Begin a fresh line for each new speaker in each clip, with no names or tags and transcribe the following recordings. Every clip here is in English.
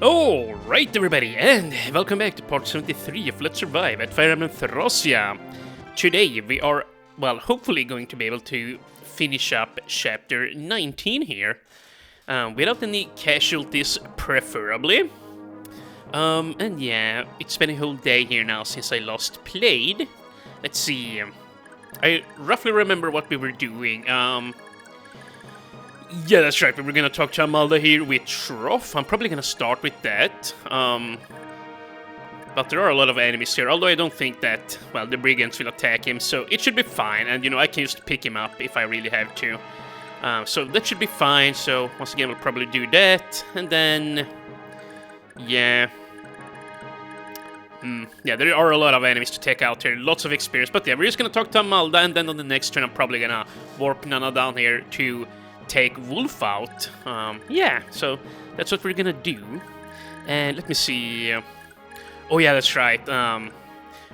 Alright everybody, and welcome back to part 73 of Let's Survive at Fe Thracia. Today we are, well, hopefully going to be able to finish up chapter 19 here. Without any casualties, preferably. And yeah, it's been a whole day here now since I last played. Let's see, I roughly remember what we were doing. Yeah, that's right, we were gonna talk to Amalda here with Trough. I'm probably gonna start with that. But there are a lot of enemies here, although I don't think that, well, the brigands will attack him, so it should be fine. And, you know, I can just pick him up if I really have to. So that should be fine, so once again, we'll probably do that. And then, yeah. Yeah, there are a lot of enemies to take out here, lots of experience. But yeah, we're just gonna talk to Amalda, and then on the next turn, I'm probably gonna warp Nana down here to take Wolf out. Yeah, so that's what we're gonna do. And let me see. Oh yeah, that's right.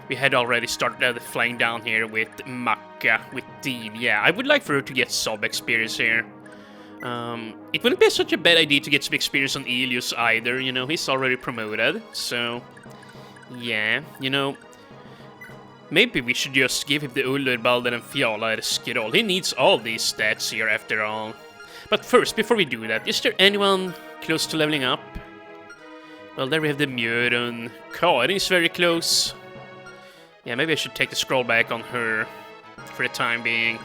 We had already started flying down here with Makka, with Dean. Yeah, I would like for her to get sub experience here. It wouldn't be such a bad idea to get some experience on Elius either, you know, he's already promoted. So, yeah, you know, maybe we should just give him the Ullerbalder and Fiala Skirol. He needs all these stats here after all. But first, before we do that, is there anyone close to leveling up? Well, there we have the Mjörun. Karin is very close. Yeah, maybe I should take the scroll back on her for the time being.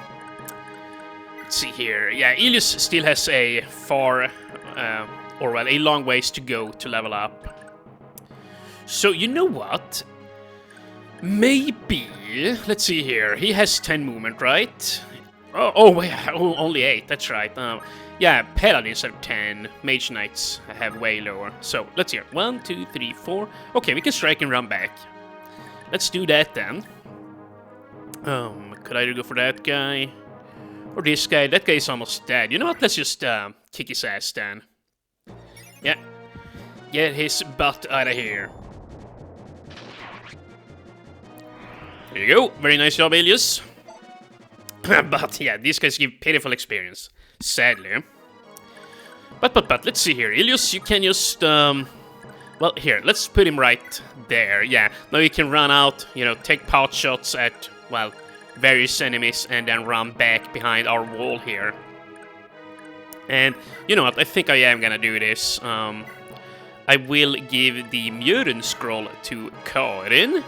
Let's see here. Yeah, Elius still has a far, or well, a long ways to go to level up. So, you know what? Maybe, let's see here, he has 10 movement, right? Wait, only 8, that's right. Yeah, Paladins have 10, Mage Knights have way lower. So, let's hear, 1, 2, 3, 4. Okay, we can strike and run back. Let's do that then. Could I go for that guy? Or this guy? That guy is almost dead. You know what, let's just kick his ass then. Yeah, get his butt out of here. There you go, very nice job, Elius. But yeah, these guys give pitiful experience, sadly. But let's see here, Elius, you can just, well, here, let's put him right there, yeah. Now you can run out, you know, take pot shots at, well, various enemies, and then run back behind our wall here. And, you know what, I think I am gonna do this. I will give the Mjörun scroll to Karin.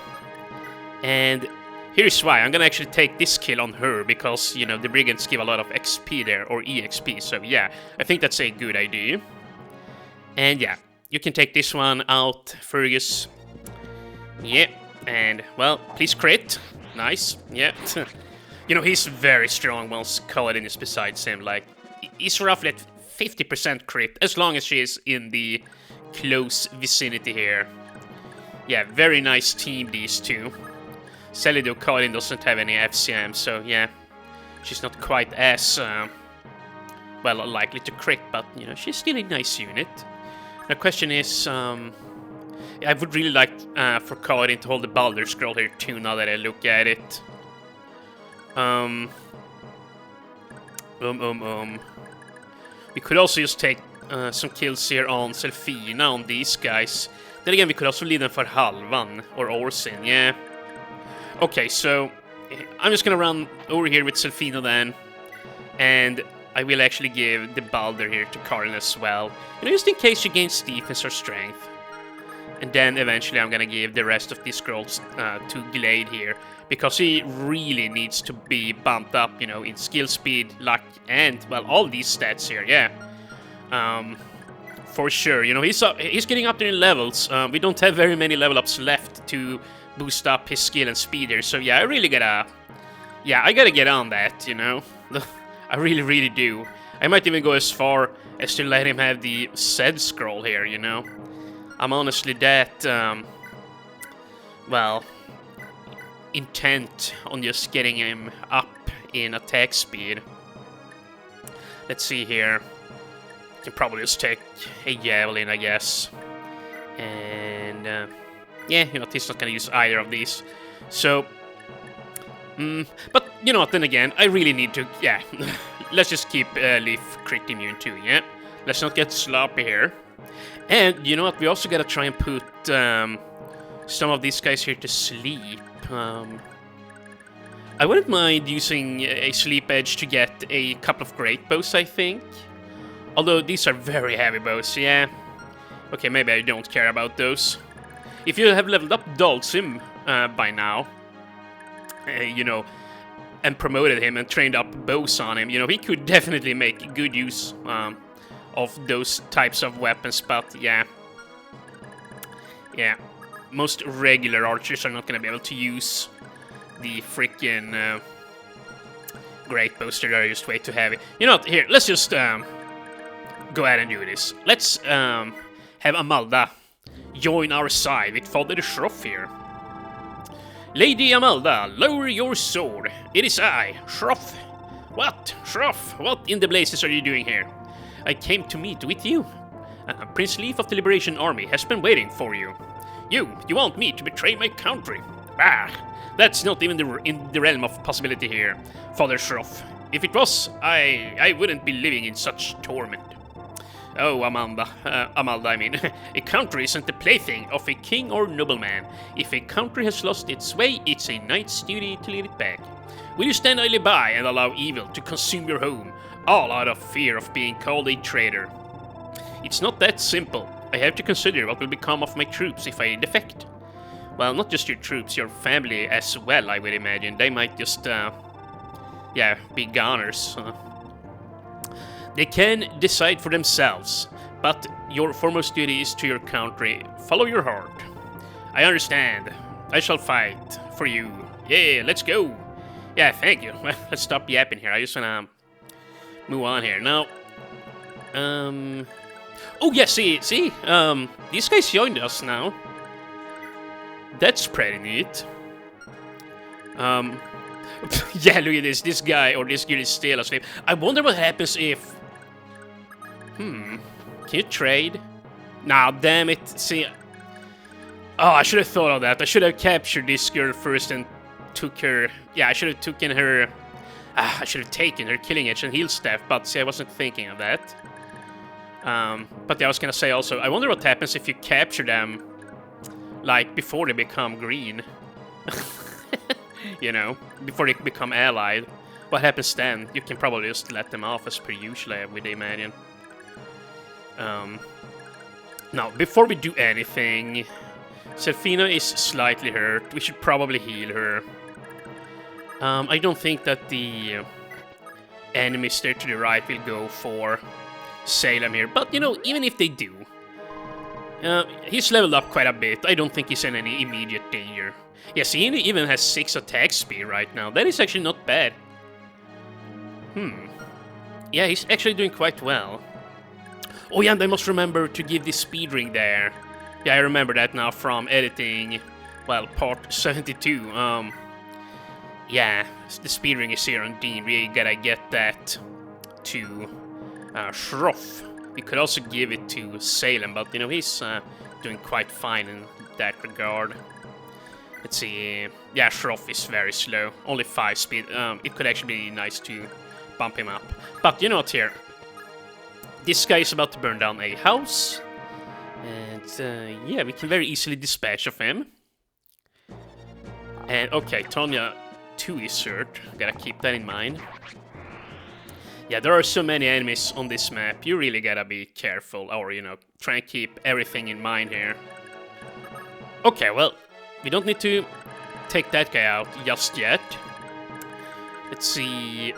And here's why. I'm gonna actually take this kill on her because, you know, the brigands give a lot of XP there, or EXP. So yeah, I think that's a good idea. And yeah, you can take this one out, Fergus. Yeah, and, well, please crit. Nice, yeah. You know, he's very strong once Kaladin is besides him. Like, he's roughly at 50% crit, as long as she is in the close vicinity here. Yeah, very nice team, these two. Sadly though, Karin doesn't have any FCM, so yeah, she's not quite as, well, likely to crit, but, you know, she's still a nice unit. The question is, I would really like for Karin to hold the Baldur Scroll here too, now that I look at it. We could also just take some kills here on Selfina, on these guys. Then again, we could also lead them for Halvan, or Orsin, yeah. Okay, so I'm just gonna run over here with Selfina then, and I will actually give the Baldur here to Karin as well, you know, just in case she gains defense or strength. And then eventually I'm gonna give the rest of these scrolls to Glade here, because he really needs to be bumped up, you know, in skill, speed, luck, and, well, all these stats here, yeah. For sure, you know, he's getting up there in levels. We don't have very many level ups left to boost up his skill and speed here, so yeah, I really gotta... Yeah, I gotta get on that, you know? I really do. I might even go as far as to let him have the Zed scroll here, you know? I'm honestly that, well, intent on just getting him up in attack speed. Let's see here. I can probably just take a Javelin, I guess. And, yeah, you know, he's not gonna use either of these. So, but, you know what, then again, I really need to, yeah. Let's just keep Leaf crit immune too, yeah? Let's not get sloppy here. And you know what? We also gotta try and put some of these guys here to sleep. I wouldn't mind using a sleep edge to get a couple of great bows, I think. Although these are very heavy bows, yeah. Okay, maybe I don't care about those. If you have leveled up Dalsim by now, you know, and promoted him and trained up bows on him, you know, he could definitely make good use of those types of weapons, but yeah. Yeah, most regular archers are not gonna be able to use the freaking great bows. They're just way too heavy. You know what, here, let's just go ahead and do this. Let's have Amalda join our side with Father Schroff here. Lady Amalda, lower your sword. It is I, Schroff. What? Schroff, what in the blazes are you doing here? I came to meet with you. Prince Leaf of the Liberation Army has been waiting for you. You want me to betray my country? Ah, that's not even in the realm of possibility here, Father Schroff. If it was, I wouldn't be living in such torment. Oh, Amalda, I mean, a country isn't the plaything of a king or nobleman. If a country has lost its way, it's a knight's duty to lead it back. Will you stand idly by and allow evil to consume your home, all out of fear of being called a traitor? It's not that simple. I have to consider what will become of my troops if I defect. Well, not just your troops, your family as well, I would imagine. They might just, yeah, be goners. They can decide for themselves, but your foremost duty is to your country. Follow your heart. I understand. I shall fight for you. Yeah, let's go. Yeah, thank you. Well, let's stop yapping here. I just wanna move on here. Now, oh yeah, see, these guys joined us now. That's pretty neat. Yeah, look at this. This guy or this girl is still asleep. I wonder what happens if... Can you trade? Nah, damn it. See... Oh, I should have thought of that. I should have captured this girl first and took her... Yeah, I should have taken her... I should have taken her Killing Edge and Heal Staff, but see, I wasn't thinking of that. But yeah, I was gonna say also, I wonder what happens if you capture them, like, before they become green. You know, before they become allied. What happens then? You can probably just let them off as per usual, I would imagine. Now, before we do anything, Selfina is slightly hurt. We should probably heal her. I don't think that the enemies there to the right will go for Salem here, but you know, even if they do, he's leveled up quite a bit. I don't think he's in any immediate danger. Yes, he even has 6 attack speed right now. That is actually not bad. Yeah, he's actually doing quite well. Oh yeah, and I must remember to give the speed ring there. Yeah, I remember that now from editing, well, part 72. Yeah, the speed ring is here on Dean. We gotta get that to Schroff. We could also give it to Salem, but you know, he's doing quite fine in that regard. Let's see. Yeah, Schroff is very slow. Only 5 speed. It could actually be nice to bump him up. But you know what here? This guy is about to burn down a house. And yeah, we can very easily dispatch of him. And okay, Tonya 2 is hurt. Gotta keep that in mind. Yeah, there are so many enemies on this map. You really gotta be careful, or, you know, try and keep everything in mind here. Okay, well, we don't need to take that guy out just yet. Let's see...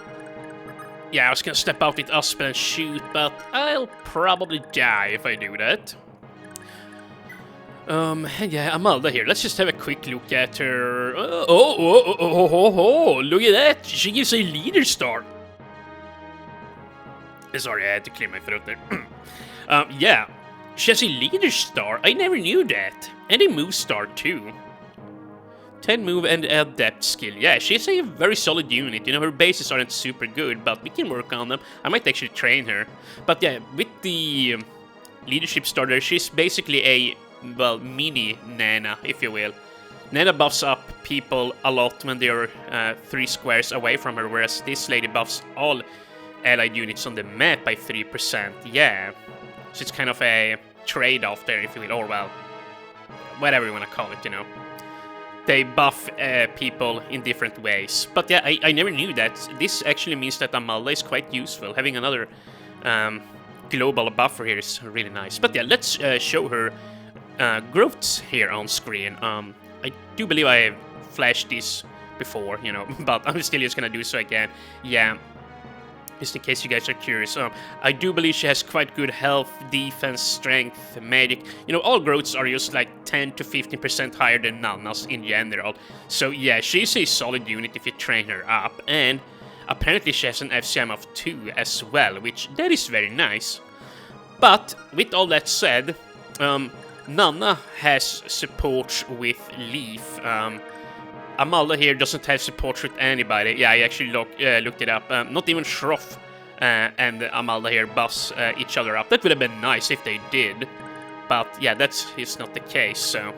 Yeah, I was gonna step out with Aspen and shoot, but I'll probably die if I do that. Yeah, Amalda here. Let's just have a quick look at her. Oh, look at that! She gives a leader star. Sorry, I had to clear my throat there. Yeah, she has a leader star. I never knew that. And a move star too. 10 move and adept skill. Yeah, she's a very solid unit. You know, her bases aren't super good, but we can work on them. I might actually train her. But yeah, with the leadership starter, she's basically a, well, mini Nana, if you will. Nana buffs up people a lot when they're 3 squares away from her, whereas this lady buffs all allied units on the map by 3%. Yeah. So it's kind of a trade-off there, if you will, or well, whatever you want to call it, you know. They buff people in different ways. But yeah, I never knew that. This actually means that Amalda is quite useful. Having another global buffer here is really nice. But yeah, let's show her growths here on screen. I do believe I have flashed this before, you know, but I'm still just gonna do so again. Yeah, just in case you guys are curious. I do believe she has quite good health, defense, strength, magic. You know, all growths are just like 10 to 15% higher than Nanna's in general. So yeah, she's a solid unit if you train her up. And apparently she has an FCM of 2 as well, which that is very nice. But with all that said, Nanna has support with Leaf. Amalda here doesn't have support with anybody. Yeah, I actually looked it up. Not even Shroff and Amalda here buffs each other up. That would have been nice if they did. But yeah, that is not the case, so...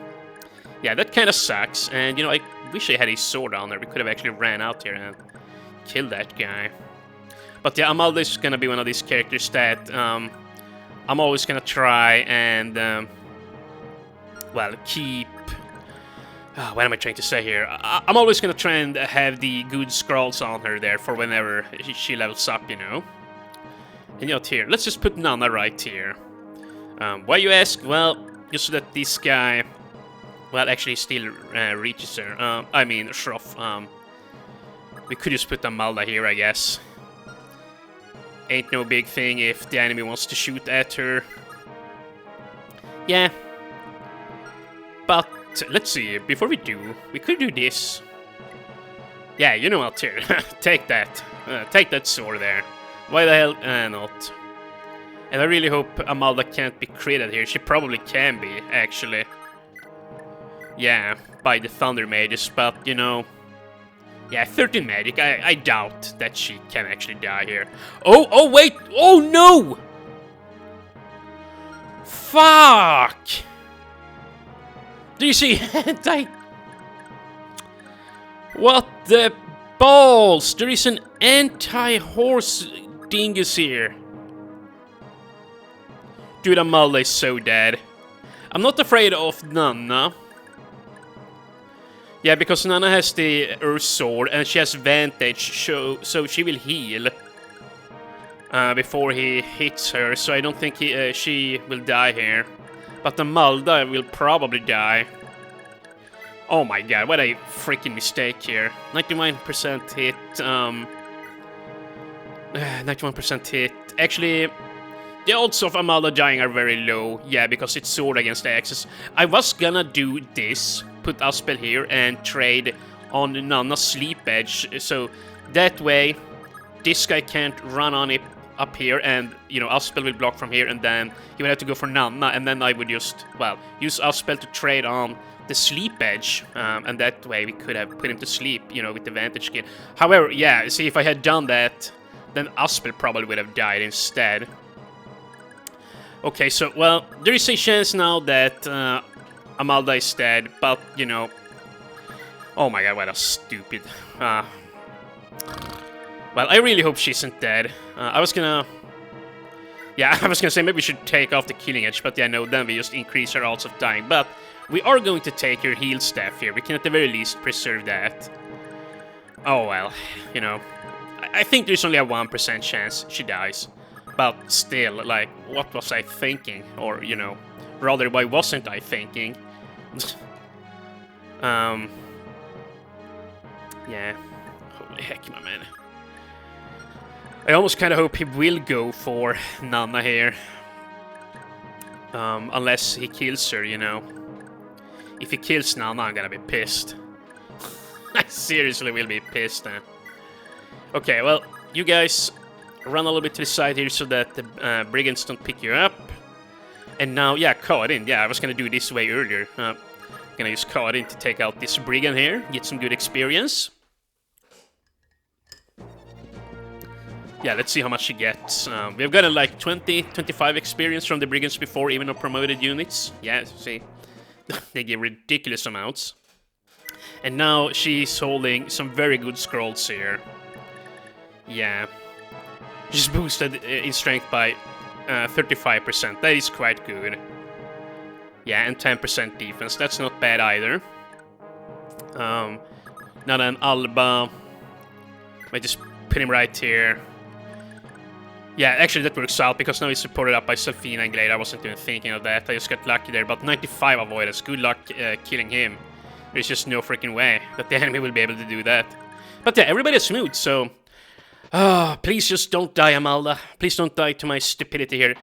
Yeah, that kind of sucks. And, you know, I wish I had a sword on there. We could have actually ran out here and killed that guy. But yeah, Amalda is gonna be one of these characters that I'm always gonna try and, well, keep... what am I trying to say here? I'm always gonna try and have the good scrolls on her there for whenever she levels up, you know. And you know, here, let's just put Nanna right here. Why you ask? Well, just so that this guy, well, actually still reaches her. I mean, Shroff. We could just put Amalda here, I guess. Ain't no big thing if the enemy wants to shoot at her. Yeah. But let's see, before we do, we could do this. Yeah, you know what, here. Take that. Take that sword there. Why the hell not? And I really hope Amalda can't be critted here. She probably can be, actually. Yeah, by the Thunder Mages, but, you know... Yeah, 13 magic. I doubt that she can actually die here. Oh, wait! Oh, no! Fuck! Do you see? What the balls? There is an anti-horse dingus here. Dude, Amalda is so dead. I'm not afraid of Nanna. Yeah, because Nanna has the Earth Sword and she has Vantage, so she will heal before he hits her. So I don't think she will die here. But Amalda will probably die. Oh my god, what a freaking mistake here. 99% hit, 91% hit. Actually, the odds of Amalda dying are very low. Yeah, because it's sword against the axes. I was gonna do this, put Aspel here, and trade on Nanna's Sleep Edge. So that way, this guy can't run on it up here, and, you know, Aspel will block from here, and then he would have to go for Nanna, and then I would just, well, use Aspel to trade on the Sleep Edge, and that way we could have put him to sleep, you know, with the Vantage skin. However, yeah, see, if I had done that, then Aspel probably would have died instead. Okay, so, well, there is a chance now that Amalda is dead, but, you know... Oh my god, what a stupid... Well, I really hope she isn't dead. I was gonna... Yeah, I was gonna say maybe we should take off the Killing Edge, but yeah, no, then we just increase our odds of dying. But we are going to take her heal staff here. We can at the very least preserve that. Oh well, you know. I think there's only a 1% chance she dies. But still, like, what was I thinking? Or, you know, rather, why wasn't I thinking? Yeah. Holy heck, my man. I almost kind of hope he will go for Nanna here. Unless he kills her, you know. If he kills Nanna, I'm gonna be pissed. I seriously will be pissed then. Okay, well, you guys run a little bit to the side here so that the brigands don't pick you up. And now, yeah, Karin. Yeah, I was gonna do it this way earlier. Gonna use Karin to take out this brigand here, get some good experience. Yeah, let's see how much she gets. We've gotten like 20, 25 experience from the brigands before, even on promoted units. Yeah, see, they give ridiculous amounts. And now she's holding some very good scrolls here. Yeah. She's boosted in strength by 35%. That is quite good. Yeah, and 10% defense. That's not bad either. Now then, Alba. I just put him right here. Yeah, actually that works out, because now he's supported up by Selfina and Glade. I wasn't even thinking of that. I just got lucky there, but 95 avoidance. Good luck killing him. There's just no freaking way that the enemy will be able to do that. But yeah, everybody's smooth, so... please just don't die, Amalda. Please don't die to my stupidity here.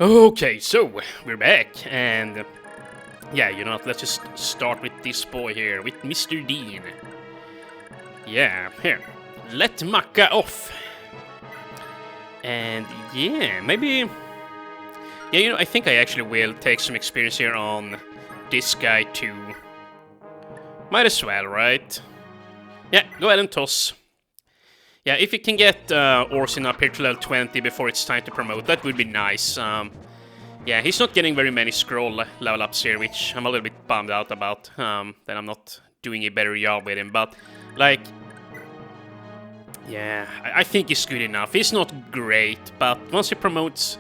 Okay, so we're back, and yeah, you know what, let's just start with this boy here, with Mr. Dean. Yeah, here, let Macca off. And yeah, maybe... Yeah, you know, I think I actually will take some experience here on this guy too. Might as well, right? Yeah, go ahead and toss. Yeah, if you can get Orsin up here to level 20 before it's time to promote, that would be nice. Yeah, he's not getting very many scroll level ups here, which I'm a little bit bummed out about. That I'm not doing a better job with him, but, like... Yeah, I think he's good enough. He's not great, but once he promotes,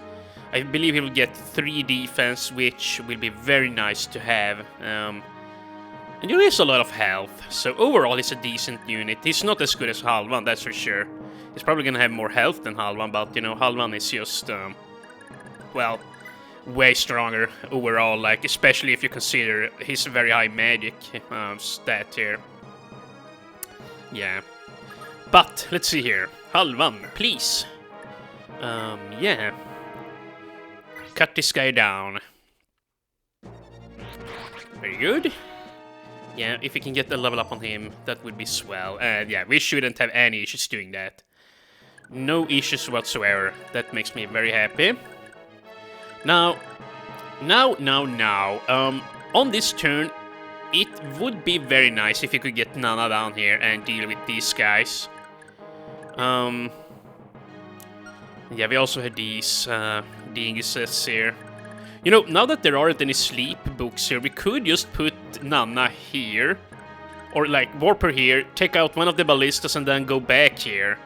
I believe he will get 3 defense, which will be very nice to have. And he has a lot of health, so overall he's a decent unit. He's not as good as Halvan, that's for sure. He's probably gonna have more health than Halvan, but, you know, Halvan is just, well, way stronger overall, like, especially if you consider his very high magic stat here. Yeah. But, let's see here. Halvan, please. Yeah. Cut this guy down. Very good. Yeah, if we can get the level up on him, that would be swell. And yeah, we shouldn't have any issues doing that. No issues whatsoever. That makes me very happy. Now, on this turn, it would be very nice if you could get Nana down here and deal with these guys. Yeah, we also had these dinguses here. You know, now that there aren't any sleep books here, we could just put Nana here. Or, like, warp her here, take out one of the ballistas and then go back here.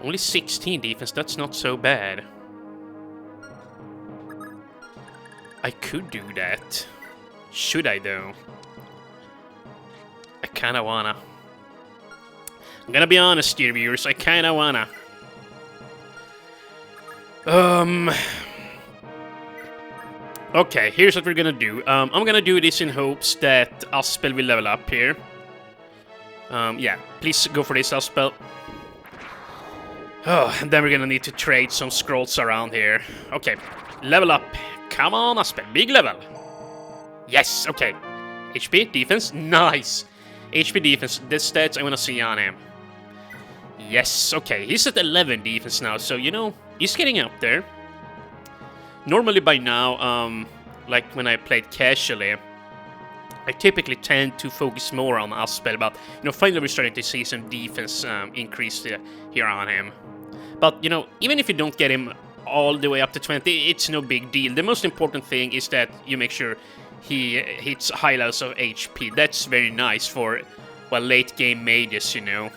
Only 16 defense, that's not so bad. I could do that. Should I, though? I kinda wanna. I'm gonna be honest, dear viewers, I kinda wanna. Okay, here's what we're gonna do. I'm gonna do this in hopes that Aspel will level up here. Yeah, please go for this, Aspel. Oh, and then we're gonna need to trade some scrolls around here. Okay, level up. Come on, Aspel, big level. Yes, okay. HP, defense, nice. HP, defense, the stats I wanna see on him. Yes, okay, he's at 11 defense now, so, you know, he's getting up there. Normally by now, like when I played casually, I typically tend to focus more on Aspel, but, you know, finally we're starting to see some defense increase here on him. But, you know, even if you don't get him all the way up to 20, it's no big deal. The most important thing is that you make sure he hits high levels of HP. That's very nice for, well, late game mages, you know.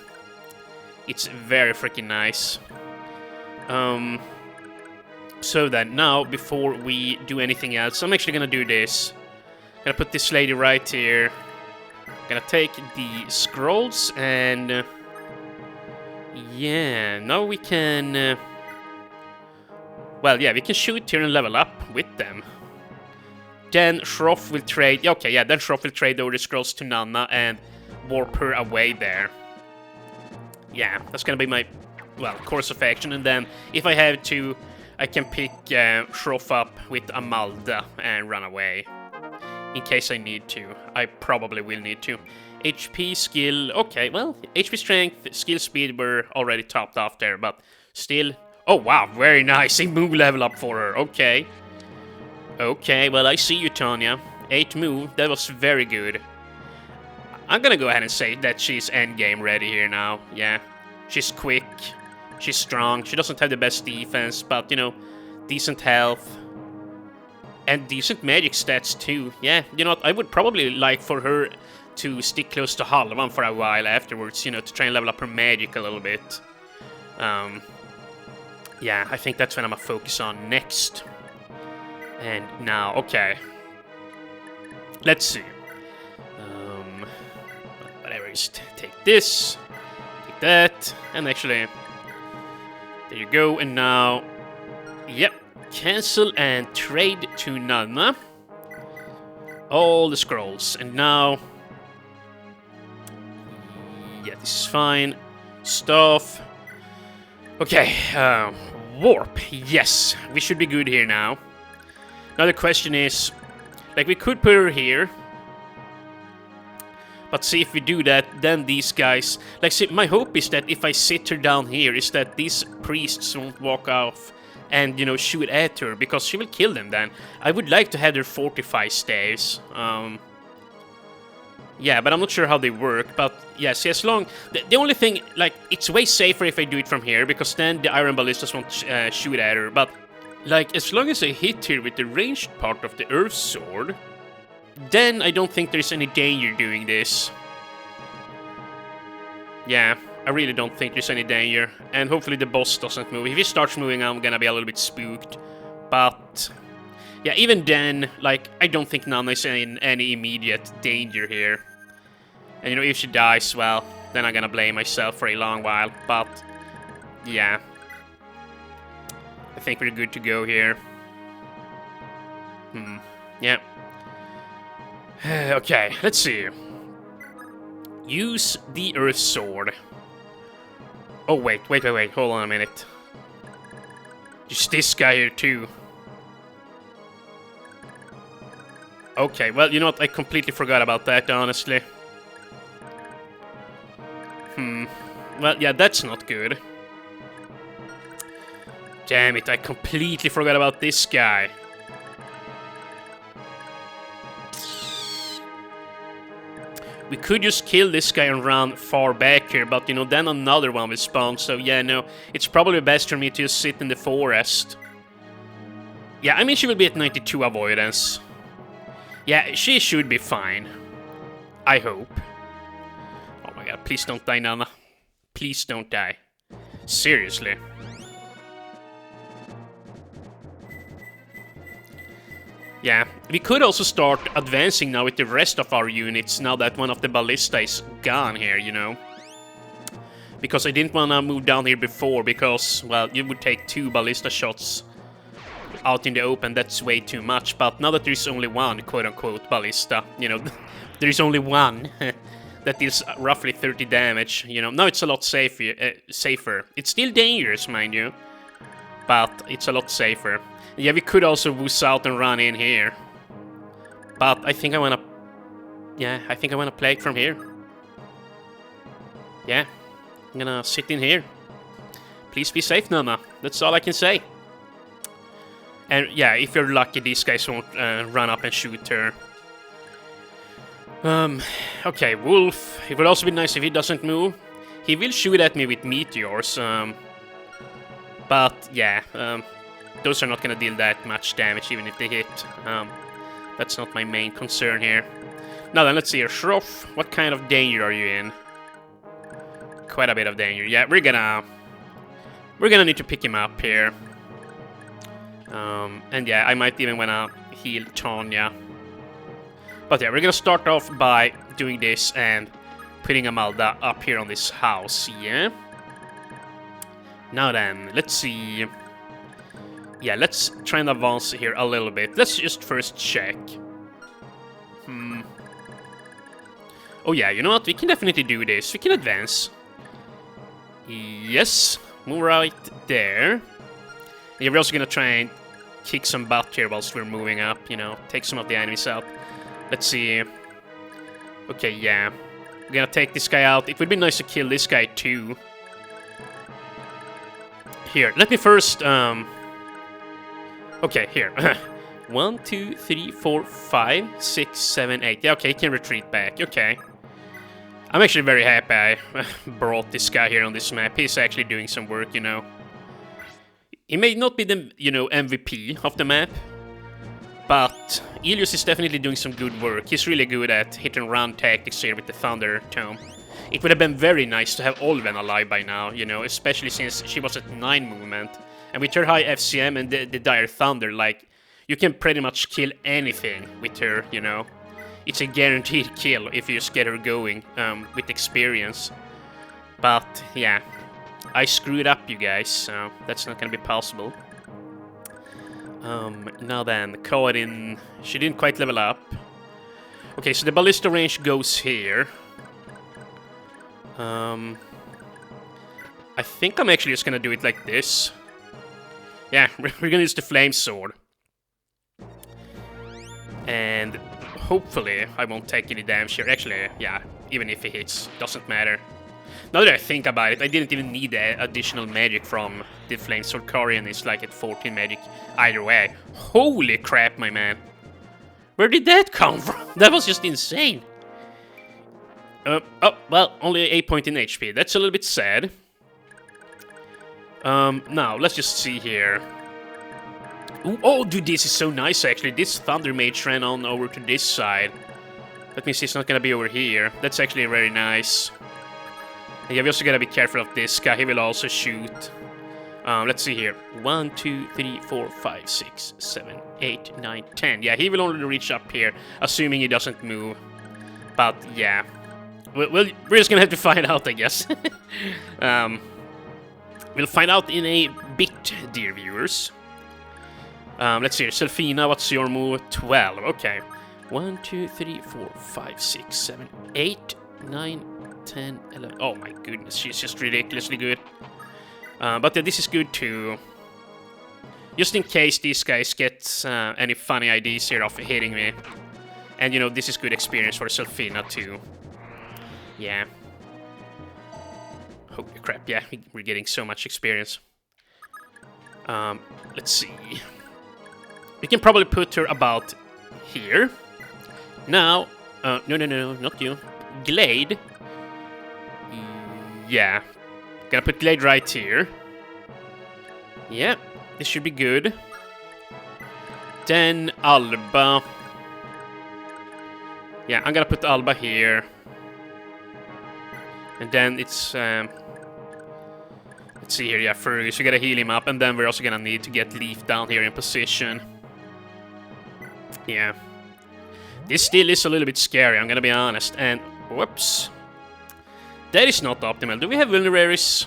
It's very freaking nice. So then, now, before we do anything else, I'm actually gonna do this. Gonna put this lady right here. Gonna take the scrolls and... yeah, now we can... well, yeah, we can shoot here and level up with them. Then Shroff will trade... okay, yeah, then Shroff will trade over the scrolls to Nanna and warp her away there. Yeah, that's gonna be my, well, course of action. And then, if I have to, I can pick Shroff up with Amalda and run away. In case I need to. I probably will need to. HP, skill... okay, well, HP, strength, skill, speed were already topped off there, but still... oh, wow, very nice. A move level up for her. Okay. Okay, well, I see you, Tanya. 8 move. That was very good. I'm gonna go ahead and say that she's endgame ready here now. Yeah. She's quick. She's strong. She doesn't have the best defense, but, you know, decent health. And decent magic stats, too. Yeah, you know what? I would probably like for her to stick close to Halvan for a while afterwards, you know, to try and level up her magic a little bit. Yeah, I think that's what I'm gonna focus on next. And now, okay. Let's see. Whatever, just take this, take that, and actually, there you go, and now, yep, cancel and trade to Nanna. All the scrolls, and now, yeah, this is fine. Stuff. Okay, warp, yes, we should be good here now. Now the question is, like, we could put her here, but see, if we do that, then these guys... like, see, my hope is that if I sit her down here, is that these priests won't walk off and, you know, shoot at her, because she will kill them then. I would like to have their fortify staves. Yeah, but I'm not sure how they work, but yeah, see, as long... the only thing, like, it's way safer if I do it from here, because then the iron ballistas won't shoot at her, but, like, as long as I hit her with the ranged part of the earth sword, then I don't think there's any danger doing this. Yeah, I really don't think there's any danger. And hopefully the boss doesn't move. If he starts moving, I'm gonna be a little bit spooked. But, yeah, even then, like, I don't think Nanna is in any immediate danger here. And, you know, if she dies, well, then I'm gonna blame myself for a long while. But, yeah. I think we're good to go here. Yeah. Okay, let's see. Use the earth sword. Oh, wait, hold on a minute. Just this guy here, too. Okay, well, you know what? I completely forgot about that, honestly. Well, yeah, that's not good. Damn it, I completely forgot about this guy. We could just kill this guy and run far back here, but, you know, then another one will spawn, so yeah, no, it's probably best for me to just sit in the forest. Yeah, I mean, she will be at 92 avoidance. Yeah, she should be fine. I hope. Oh my god, please don't die, Nanna. Please don't die. Seriously. Yeah, we could also start advancing now with the rest of our units now that one of the ballista is gone here, you know. Because I didn't want to move down here before because, well, you would take 2 ballista shots out in the open. That's way too much. But now that there's only one, quote-unquote, ballista, you know, there's only one that deals roughly 30 damage, you know. Now it's a lot safer. It's still dangerous, mind you, but it's a lot safer. Yeah, we could also woos out and run in here. But I think I wanna... yeah, I think I wanna play it from here. Yeah, I'm gonna sit in here. Please be safe, Nanna. That's all I can say. And yeah, if you're lucky, these guys won't run up and shoot her. Okay, Wolf. It would also be nice if he doesn't move. He will shoot at me with meteors. But yeah, those are not gonna deal that much damage even if they hit. That's not my main concern here. Now then, let's see here. Shroff, what kind of danger are you in? Quite a bit of danger. Yeah, we're gonna need to pick him up here. And yeah, I might even wanna heal Tanya. But yeah, we're gonna start off by doing this and putting Amalda up here on this house, yeah? Now then, let's see. Yeah, let's try and advance here a little bit. Let's just first check. Oh yeah, you know what? We can definitely do this. We can advance. Yes, move right there. Yeah, we're also gonna try and kick some butt here whilst we're moving up, you know, take some of the enemies out. Let's see. Okay, yeah. We're gonna take this guy out. It would be nice to kill this guy too. Here, let me first, okay, here. 1, 2, 3, 4, 5, 6, 7, 8. Yeah, okay, he can retreat back. Okay. I'm actually very happy I brought this guy here on this map. He's actually doing some work, you know. He may not be the, you know, MVP of the map, but Ilios is definitely doing some good work. He's really good at hit-and-run tactics here with the Thunder Tome. It would have been very nice to have Olven alive by now, you know, especially since she was at 9 movement. And with her high FCM and the Dire Thunder, like, you can pretty much kill anything with her, you know. It's a guaranteed kill if you just get her going with experience. But, yeah, I screwed up, you guys, so that's not gonna be possible. Now then, Karin, she didn't quite level up. Okay, so the ballista range goes here. I think I'm actually just gonna do it like this. Yeah, we're gonna use the flame sword. And hopefully I won't take any damage here. Actually, yeah, even if it hits, doesn't matter. Now that I think about it, I didn't even need the additional magic from the flame sword. Karin is like at 14 magic either way. Holy crap, my man. Where did that come from? That was just insane. Oh, well, only 8 point in HP. That's a little bit sad. Now, let's just see here. Ooh, oh, dude, this is so nice, actually. This Thunder Mage ran on over to this side. That means he's not gonna be over here. That's actually very nice. Yeah, we also gotta be careful of this guy. He will also shoot. Let's see here. 1, 2, 3, 4, 5, 6, 7, 8, 9, 10. Yeah, he will only reach up here, assuming he doesn't move. But, yeah. We're just gonna have to find out, I guess. We'll find out in a bit, dear viewers. Let's see here. Selfina, what's your move? 12. Okay. 1, 2, 3, 4, 5, 6, 7, 8, 9, 10, 11. Oh my goodness, she's just ridiculously good. But yeah, this is good too. Just in case these guys get any funny ideas here of hitting me. And you know, this is good experience for Selfina too. Yeah. Holy crap, yeah, we're getting so much experience. Let's see. We can probably put her about here. Now, no, not you. Glade. Yeah. Gonna put Glade right here. Yeah, this should be good. Then Alba. Yeah, I'm gonna put Alba here. And then it's, let's see here, yeah, Fergus, we gotta heal him up, and then we're also gonna need to get Leaf down here in position. Yeah. This still is a little bit scary, I'm gonna be honest, and, whoops. That is not optimal. Do we have vulneraries?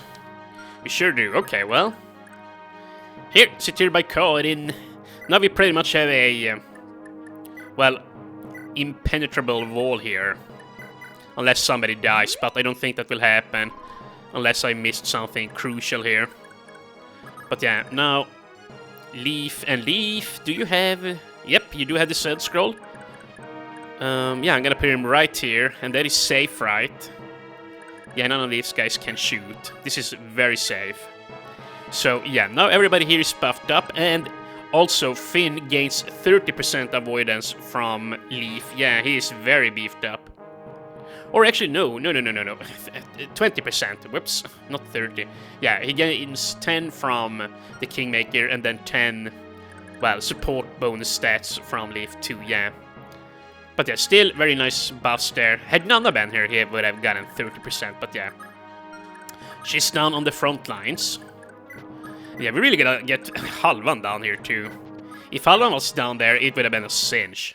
We sure do, okay, well. Here, sit here by Karin. Now we pretty much have a, well, impenetrable wall here. Unless somebody dies, but I don't think that will happen. Unless I missed something crucial here. But yeah, now... Leaf and Leaf, do you have... Yep, you do have the Zed Scroll. Yeah, I'm gonna put him right here, and that is safe, right? Yeah, none of these guys can shoot. This is very safe. So, yeah, now everybody here is buffed up, and also Finn gains 30% avoidance from Leaf. Yeah, he is very beefed up. Or actually, no. 20%. Whoops, not 30. Yeah, he gains 10 from the Kingmaker and then 10, well, support bonus stats from Leaf 2, yeah. But yeah, still very nice buffs there. Had Nanna been here, he would have gotten 30%, but yeah. She's down on the front lines. Yeah, we really gotta get Halvan down here too. If Halvan was down there, it would have been a cinch.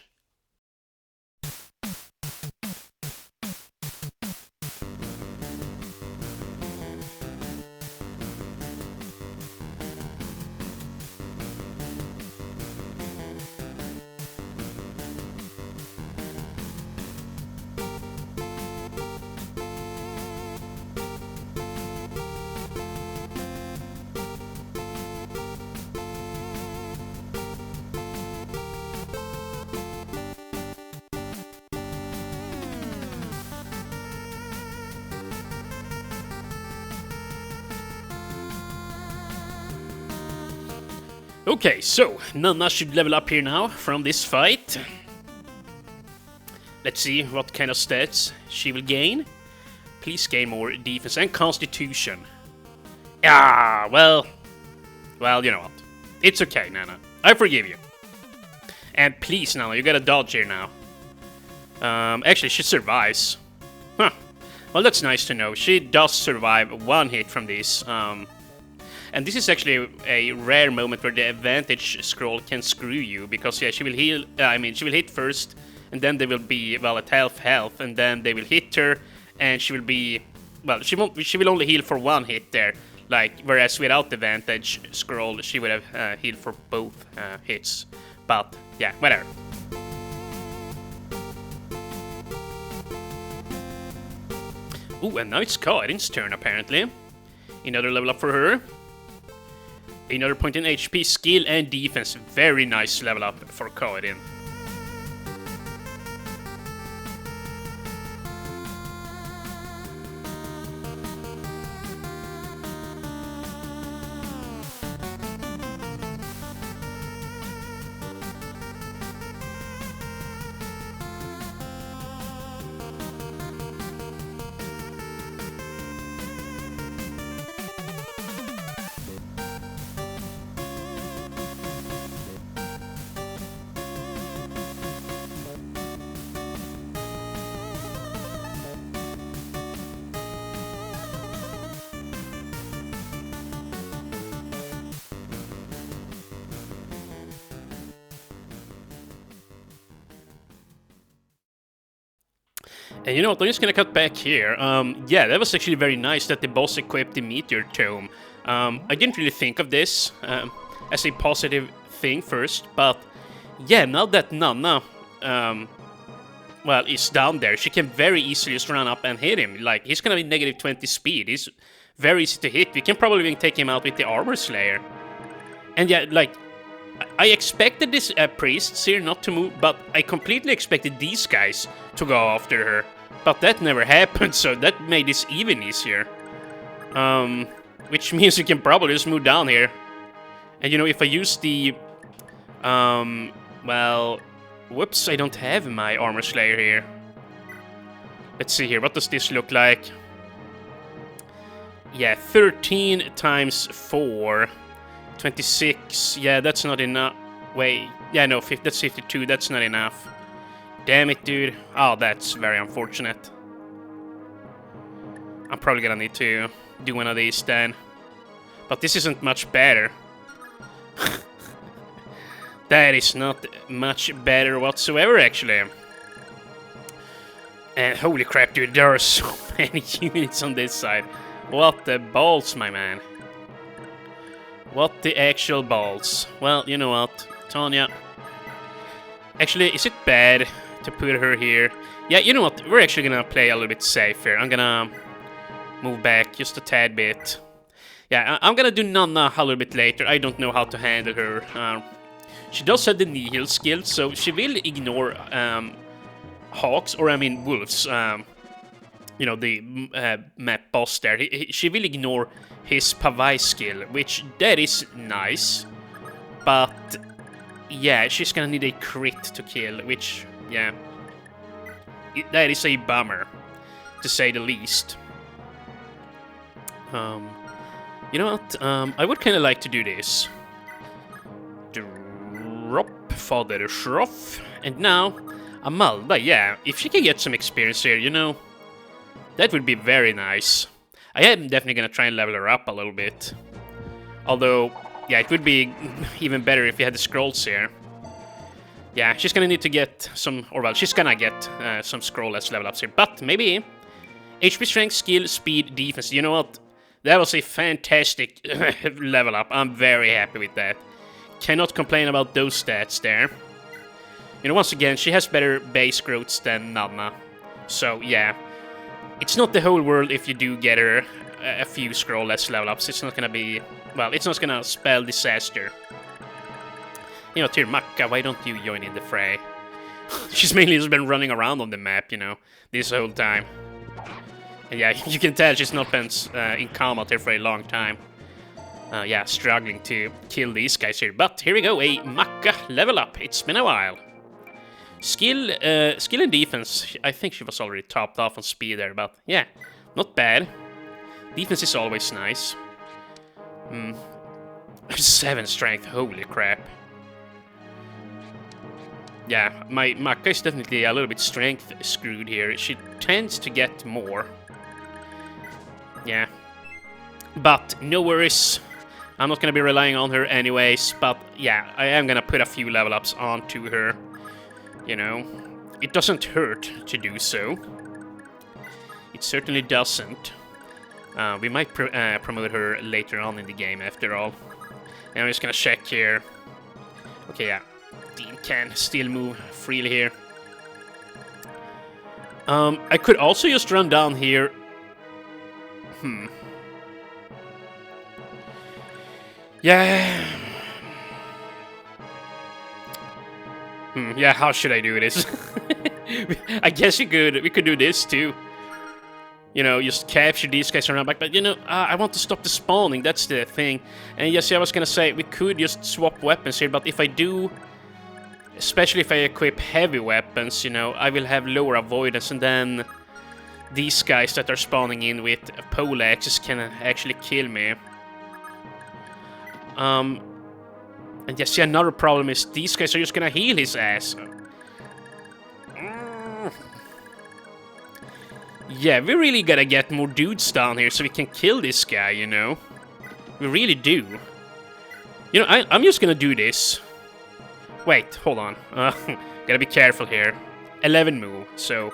Okay, so Nanna should level up here now from this fight. Let's see what kind of stats she will gain. Please gain more defense and constitution. Ah, well, you know what? It's okay, Nanna. I forgive you. And please, Nanna, you gotta dodge here now. Actually, she survives. Huh. Well, that's nice to know. She does survive one hit from this. And this is actually a rare moment where the advantage scroll can screw you, because yeah, she will heal. She will hit first, and then they will be, well, at health, and then they will hit her, and she will be, well, she will only heal for one hit there. Like, whereas without the advantage scroll, she would have healed for both hits. But yeah, whatever. Ooh, and now it's Karin's turn apparently. Another level up for her. Another point in HP, skill, and defense. Very nice level up for Karin. And you know what, I'm just gonna cut back here. Yeah, that was actually very nice that the boss equipped the Meteor Tome. I didn't really think of this as a positive thing first, but yeah, now that Nanna, well, is down there, she can very easily just run up and hit him. Like, he's gonna be negative 20 speed. He's very easy to hit. We can probably even take him out with the Armor Slayer. And yeah, like, I expected this priests here not to move, but I completely expected these guys to go after her. But that never happened, so that made this even easier. Which means you can probably just move down here. And you know, if I use the... well... Whoops, I don't have my Armor Slayer here. Let's see here, what does this look like? Yeah, 13 times 4... 26, yeah, that's not enough. Wait, yeah, no, that's 52, that's not enough. Damn it, dude. Oh, that's very unfortunate. I'm probably gonna need to do one of these then. But this isn't much better. That is not much better whatsoever, actually. And holy crap, dude, there are so many units on this side. What the balls, my man. What the actual balls. Well, you know what, Tanya. Actually, is it bad to put her here? Yeah, you know what, we're actually gonna play a little bit safer. I'm gonna move back just a tad bit. Yeah, I'm gonna do Nanna a little bit later. I don't know how to handle her. She does have the Nihil skill, so she will ignore hawks, or I mean wolves. You know, the map boss there. She will ignore his Pavai skill, which that is nice. But yeah, she's gonna need a crit to kill, which, yeah, that is a bummer. to say the least. You know what? I would kind of like to do this. Drop Father Schroff. And now, Amalda, yeah. If she can get some experience here, you know, that would be very nice. I am definitely gonna try and level her up a little bit. Although, yeah, it would be even better if we had the scrolls here. Yeah, she's gonna need to get some, or well, she's gonna get some scroll-less level ups here. But maybe HP, strength, skill, speed, defense. You know what? That was a fantastic level up. I'm very happy with that. Cannot complain about those stats there. You know, once again, she has better base growths than Nanna. So, yeah. It's not the whole world if you do get her a few scroll-less level ups. It's not gonna be... well, it's not gonna spell disaster. You know, Tirmaka, why don't you join in the fray? She's mainly just been running around on the map, you know, this whole time. And yeah, you can tell she's not been in combat here for a long time. Yeah, struggling to kill these guys here. But here we go, a Makka level up. It's been a while. Skill and defense. I think she was already topped off on speed there, but yeah, not bad. Defense is always nice. 7 strength, holy crap. Yeah, my Makka is definitely a little bit strength screwed here. She tends to get more. Yeah. But no worries. I'm not gonna be relying on her anyways, but yeah, I am gonna put a few level ups onto her. You know, it doesn't hurt to do so. It certainly doesn't. We might promote her later on in the game, after all. And I'm just gonna check here. Okay, yeah. Dean can still move freely here. I could also just run down here. Yeah. Yeah, how should I do this? I guess we could do this too. You know, just capture these guys around back. But you know, I want to stop the spawning. That's the thing. And yes, I was gonna say we could just swap weapons here. But if I do, especially if I equip heavy weapons, you know, I will have lower avoidance, and then these guys that are spawning in with pole axes can actually kill me. And yes, yeah, another problem is these guys are just gonna heal his ass. Yeah, we really gotta get more dudes down here so we can kill this guy, you know? We really do. You know, I'm just gonna do this. Wait, hold on. Gotta be careful here. 11 move, so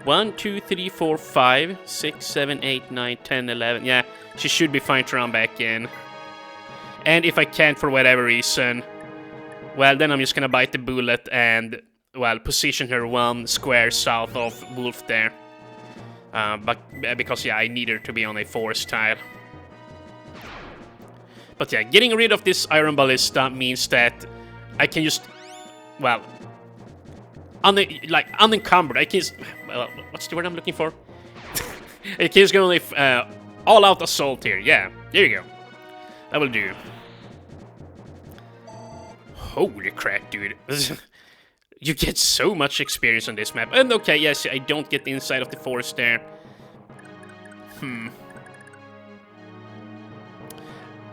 1, 2, 3, 4, 5, 6, 7, 8, 9, 10, 11. Yeah, she should be fine to run back in. And if I can't for whatever reason, well, then I'm just gonna bite the bullet and, well, position her 1 square south of Wolf there. But because, yeah, I need her to be on a forest tile. But yeah, getting rid of this Iron Ballista means that I can just, well, unencumbered. I can just, well, what's the word I'm looking for? I can just go on a all-out assault here. Yeah, there you go. That will do. Holy crap, dude. You get so much experience on this map. And okay, yes, I don't get the inside of the forest there.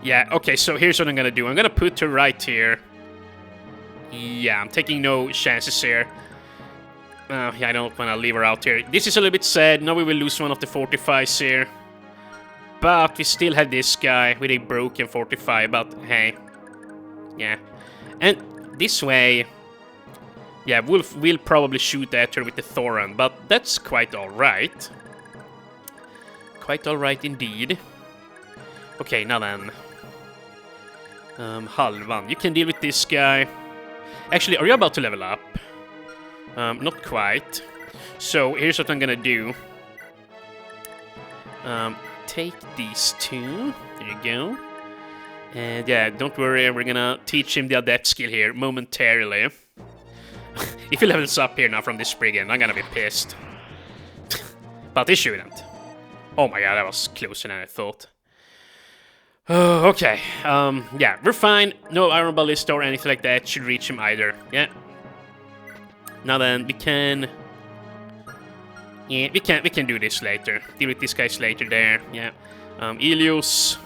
Yeah, okay, so here's what I'm gonna do. I'm gonna put her right here. Yeah, I'm taking no chances here. Yeah, I don't want to leave her out here. This is a little bit sad. Now we will lose one of the fortifies here. But we still have this guy with a broken fortify, but hey. Yeah. And this way, yeah, Wolf will probably shoot at her with the Thoran, but that's quite alright. Quite alright indeed. Okay, now then. Halvan, you can deal with this guy. Actually, are you about to level up? Not quite. So, here's what I'm gonna do. Take these 2. There you go. And yeah, don't worry, we're gonna teach him the adept skill here momentarily. If he levels up here now from this brigand, I'm gonna be pissed. But he shouldn't. Oh my god, that was closer than I thought. Okay, yeah, we're fine. No Iron Ballista or anything like that should reach him either. Yeah. Now then, we can Yeah, we can do this later. Deal with these guys later there. Yeah. Ilios.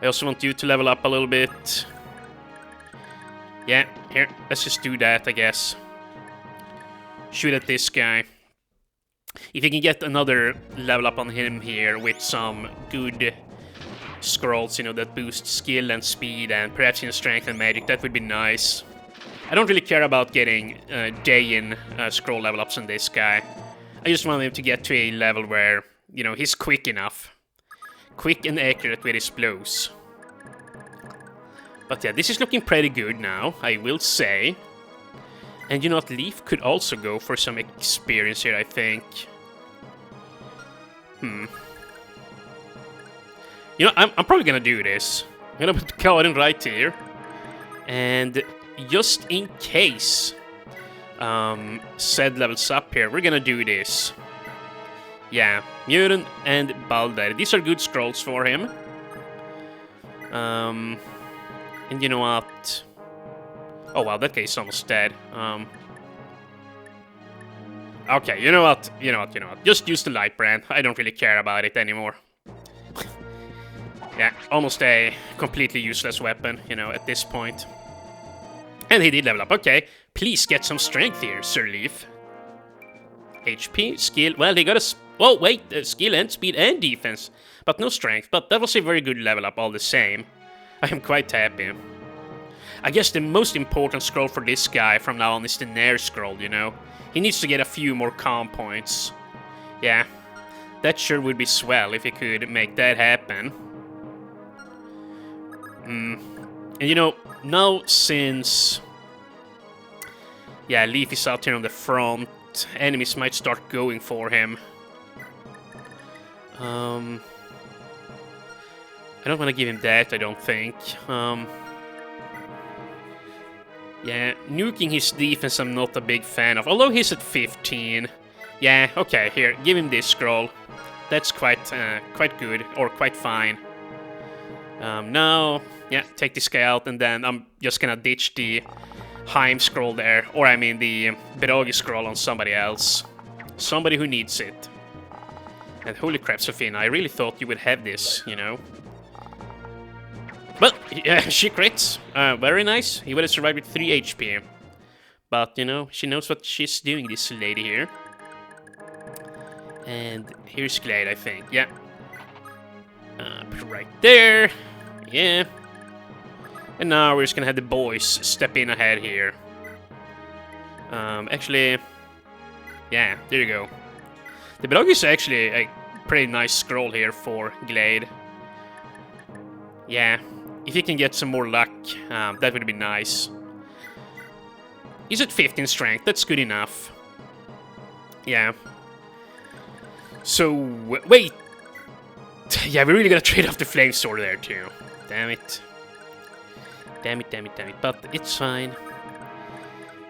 I also want you to level up a little bit. Yeah, here, let's just do that, I guess. Shoot at this guy. If you can get another level up on him here with some good scrolls, you know, that boost skill and speed and perhaps in strength and magic, that would be nice. I don't really care about getting day-in scroll level ups on this guy. I just want him to get to a level where, you know, he's quick enough. Quick and accurate with his blows. But yeah, this is looking pretty good now, I will say. And you know what, Leaf could also go for some experience here, I think. You know, I'm probably gonna do this. I'm gonna put the card in right here. And just in case Zed levels up here, we're gonna do this. Yeah, Muren and Balder. These are good scrolls for him. And you know what? Oh wow, that guy's almost dead. Okay, you know what? Just use the light brand. I don't really care about it anymore. Yeah, almost a completely useless weapon, you know, at this point. And he did level up. Okay, please get some strength here, Sir Leaf. HP, skill. Well, he got a... Oh, wait, skill and speed and defense. But no strength. But that was a very good level up all the same. I am quite happy. I guess the most important scroll for this guy from now on is the Nair scroll, you know. He needs to get a few more calm points. Yeah, that sure would be swell if he could make that happen. And you know, now since... Yeah, Leaf is out here on the front, enemies might start going for him. I don't want to give him that, I don't think. Yeah, nuking his defense I'm not a big fan of, although he's at 15. Yeah, okay, here, give him this scroll. That's quite good, or quite fine. Now, yeah, take this guy out, and then I'm just gonna ditch the Heim scroll there, or I mean the Berogi scroll on somebody else. Somebody who needs it. And holy crap, Sofina, I really thought you would have this, you know. Well, yeah, she crits. Very nice. He would have survived with 3 HP. But, you know, she knows what she's doing, this lady here. And here's Glade, I think. Yeah. Put it right there. Yeah. And now we're just gonna have the boys step in ahead here. Actually... Yeah, there you go. The Bedog is actually a pretty nice scroll here for Glade. Yeah. If he can get some more luck, that would be nice. He's at 15 strength, that's good enough. Yeah. So, wait. Yeah, we really gotta trade off the flame sword there too. Damn it. Damn it. But it's fine.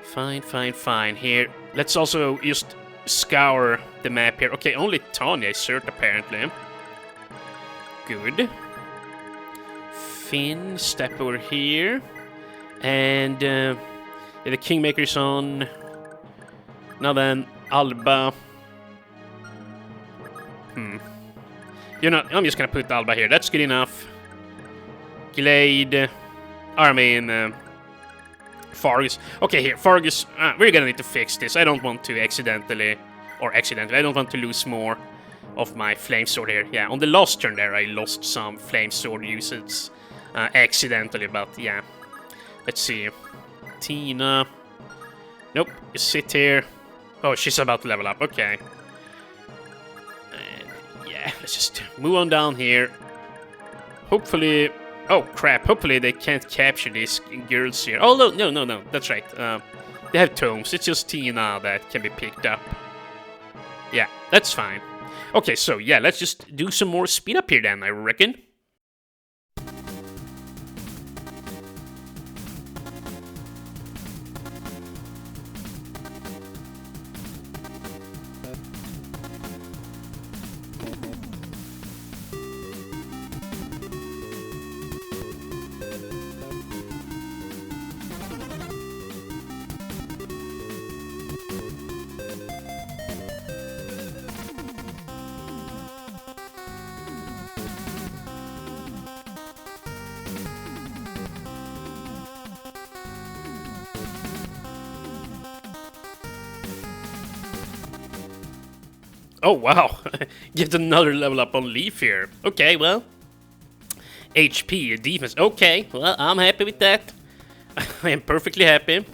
Fine. Here, let's also just scour the map here. Okay, only Tanya is hurt apparently. Good. Finn, step over here. And yeah, the Kingmaker's on. Now then, Alba. You know, I'm just gonna put Alba here. That's good enough. Glade. Fargus. Okay, here, Fargus. We're gonna need to fix this. I don't want to accidentally, I don't want to lose more of my flame sword here. Yeah, on the last turn there, I lost some flame sword usage accidentally, but yeah. Let's see. Tina. Nope, you sit here. Oh, she's about to level up. Okay. And yeah, let's just move on down here. Hopefully... Oh, crap. Hopefully they can't capture these girls here. Oh, no. That's right. They have tomes. It's just Tina that can be picked up. Yeah, that's fine. Okay, so yeah, let's just do some more speed up here then, I reckon. Oh, wow. Get another level up on Leaf here. Okay, well. HP, defense. Okay, well, I'm happy with that. I am perfectly happy.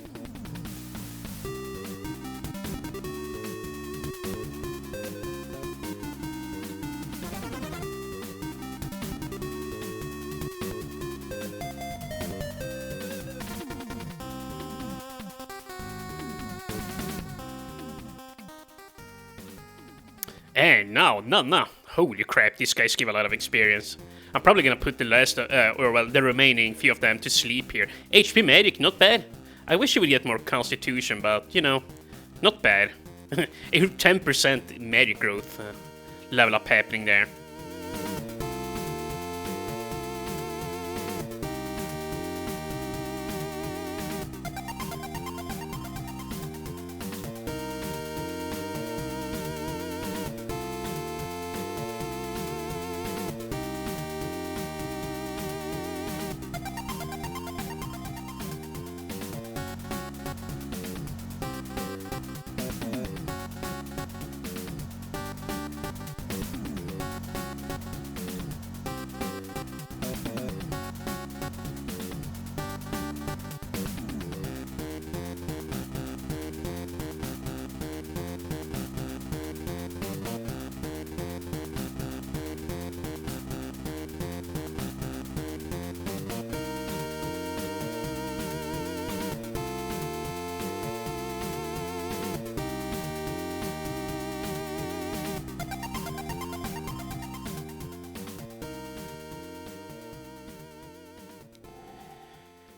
And now, no. Holy crap, these guys give a lot of experience. I'm probably gonna put the last, the remaining few of them to sleep here. HP magic, not bad. I wish you would get more constitution, but, you know, not bad. A 10% magic growth level up happening there.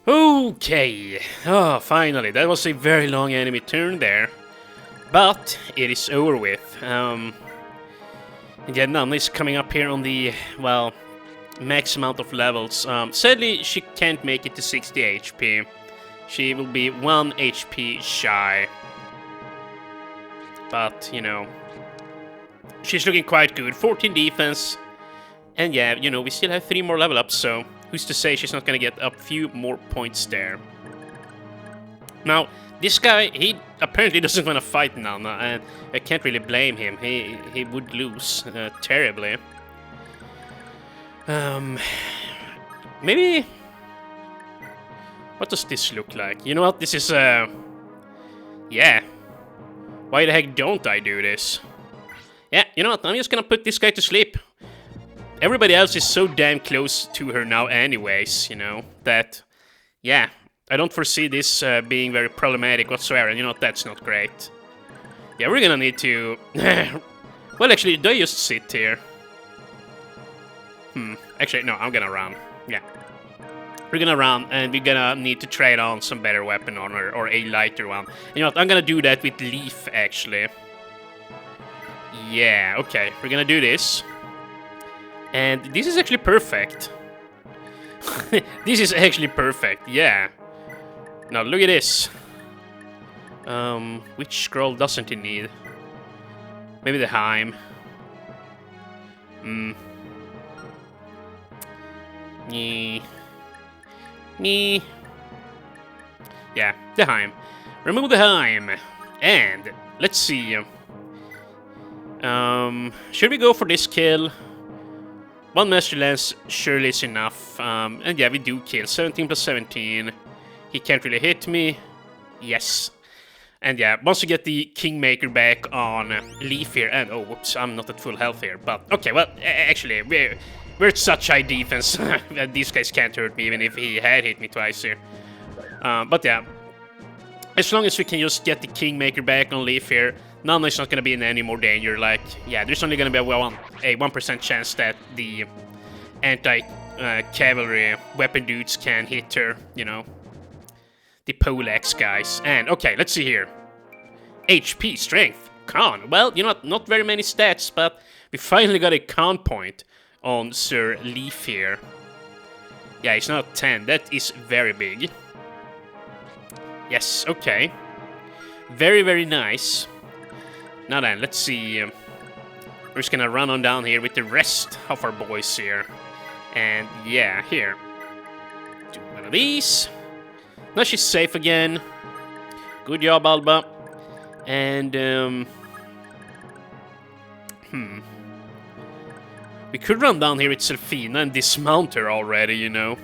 Okay, finally, that was a very long enemy turn there, but it is over with. Yeah, Nana is coming up here on the, well, max amount of levels. Sadly, she can't make it to 60 HP. She will be 1 HP shy. But, you know, she's looking quite good. 14 defense, and yeah, you know, we still have 3 more level ups, so who's to say she's not gonna get a few more points there. Now, this guy, he apparently doesn't want to fight Nana, and I can't really blame him. He would lose terribly. Maybe... What does this look like? You know what, this is, yeah. Why the heck don't I do this? Yeah, you know what, I'm just gonna put this guy to sleep. Everybody else is so damn close to her now anyways, you know, that, yeah, I don't foresee this being very problematic whatsoever, and you know what, that's not great. Yeah, we're gonna need to... Well, actually, do I just sit here? Actually, no, I'm gonna run. Yeah. We're gonna run, and we're gonna need to trade on some better weapon on her, or a lighter one. You know what, I'm gonna do that with Leaf, actually. Yeah, okay, we're gonna do this. And this is actually perfect. This is actually perfect, yeah. Now, look at this. Which scroll doesn't he need? Maybe the Heim. Yeah, the Heim. Remove the Heim. And, let's see. Should we go for this kill? 1 Master Lance surely is enough. And yeah, we do kill. 17 plus 17. He can't really hit me. Yes. And yeah, once we get the Kingmaker back on Leaf here, and oh, whoops, I'm not at full health here, but okay, well, actually, we're at such high defense that these guys can't hurt me, even if he had hit me twice here. But yeah, as long as we can just get the Kingmaker back on Leaf here, Nana is not going to be in any more danger. Like, yeah, there's only going to be a 1% chance that the anti-cavalry weapon dudes can hit her, you know. The Poleaxe guys. And, okay, let's see here. HP, Strength, Con. Well, you know what, not very many stats, but we finally got a Con point on Sir Leaf here. Yeah, he's not 10. That is very big. Yes, okay. Very, very nice. Now then, let's see. We're just gonna run on down here with the rest of our boys here. And yeah, here. Do one of these. Now she's safe again. Good job, Alba. And, We could run down here with Selfina and dismount her already, you know.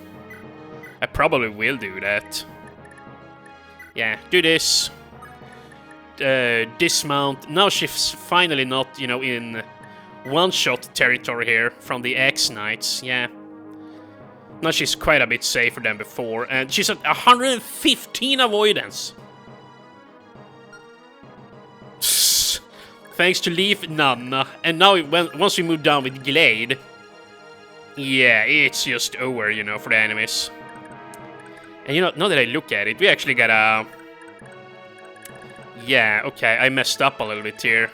I probably will do that. Yeah, do this. Dismount. Now she's finally not, you know, in one-shot territory here from the X-Knights. Yeah. Now she's quite a bit safer than before. And she's at 115 avoidance. Thanks to Leaf, none. And now, once we move down with Glade, yeah, it's just over, you know, for the enemies. And you know, now that I look at it, we actually got a... Yeah, okay, I messed up a little bit here.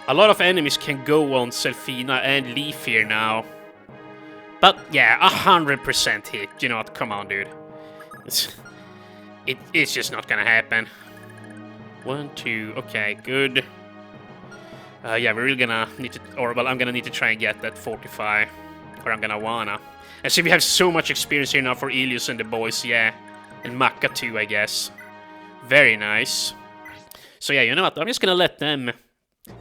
A lot of enemies can go on Selfina and Leaf here now. But, yeah, 100% hit. You know what, come on, dude. It's just not gonna happen. 1, 2, okay, good. Yeah, we're really gonna need to... Or, well, I'm gonna need to try and get that 45. Or I'm gonna wanna. And see, we have so much experience here now for Ilius and the boys, yeah. And Maka too, I guess. Very nice. So yeah, you know what? I'm just gonna let them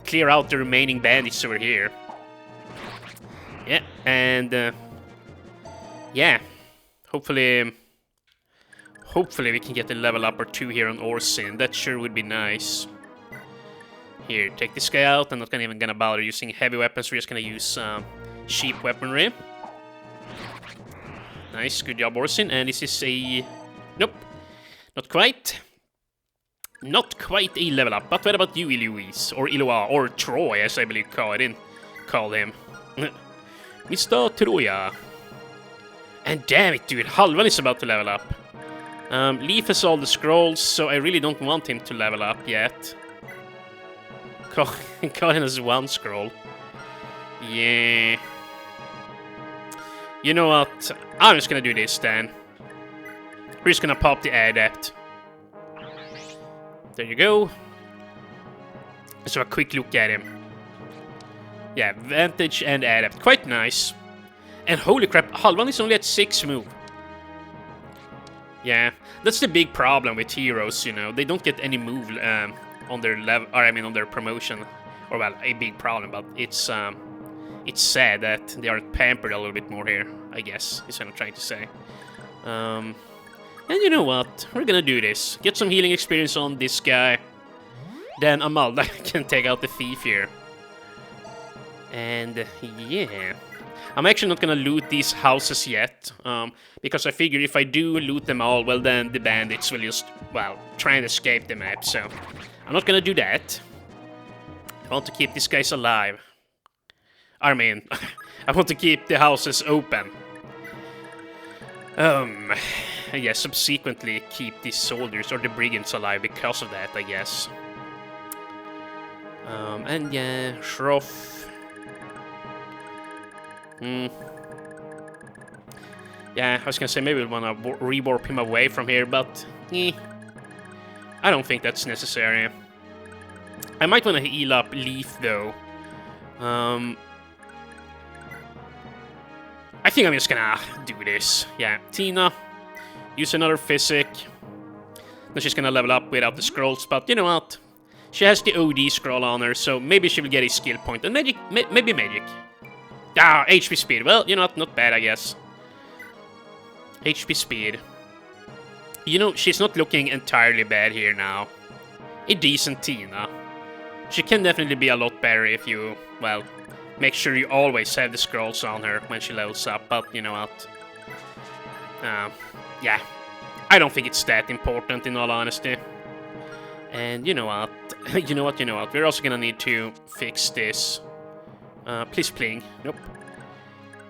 clear out the remaining bandits over here. Yeah, and... yeah. Hopefully we can get a level up or 2 here on Orsin. That sure would be nice. Here, take this guy out. I'm not even gonna bother using heavy weapons. We're just gonna use cheap weaponry. Nice, good job, Orsin. And this is a... Nope. Not quite. Not quite a level up. But what about you, Iluise? Or Iloa? Or Troy, as I believe Karin called him. Mr. Troya. And damn it, dude. Halvan is about to level up. Leaf has all the scrolls, so I really don't want him to level up yet. Karin has 1 scroll. Yeah. You know what? I'm just gonna do this then. We're just gonna pop the Adept. There you go. Let's have a quick look at him. Yeah, Vantage and Adept. Quite nice. And holy crap, Halvan is only at 6 move. Yeah, that's the big problem with heroes, you know. They don't get any move on their level, or I mean on their promotion. Or well, a big problem, but it's sad that they are pampered a little bit more here, I guess, is what I'm trying to say. And you know what? We're gonna do this. Get some healing experience on this guy. Then Amalda can take out the thief here. And yeah. I'm actually not gonna loot these houses yet. Because I figure if I do loot them all, well then the bandits will just, well, try and escape the map. So I'm not gonna do that. I want to keep these guys alive. I mean, I want to keep the houses open. Yeah, subsequently keep these soldiers or the brigands alive because of that, I guess. And yeah, Shroff. Yeah, I was gonna say maybe we wanna rewarp him away from here, but I don't think that's necessary. I might wanna heal up Leaf though. I think I'm just gonna do this. Yeah, Tina, use another physic. Then she's gonna level up without the scrolls, but you know what? She has the OD scroll on her, so maybe she will get a skill point. And magic, maybe magic. Ah, HP speed. Well, you know what? Not bad, I guess. HP speed. You know, she's not looking entirely bad here now. A decent Tina. She can definitely be a lot better if you, well, make sure you always have the scrolls on her when she levels up, but you know what? Yeah. I don't think it's that important, in all honesty. And you know what? You know what? We're also gonna need to fix this. Please pling. Nope.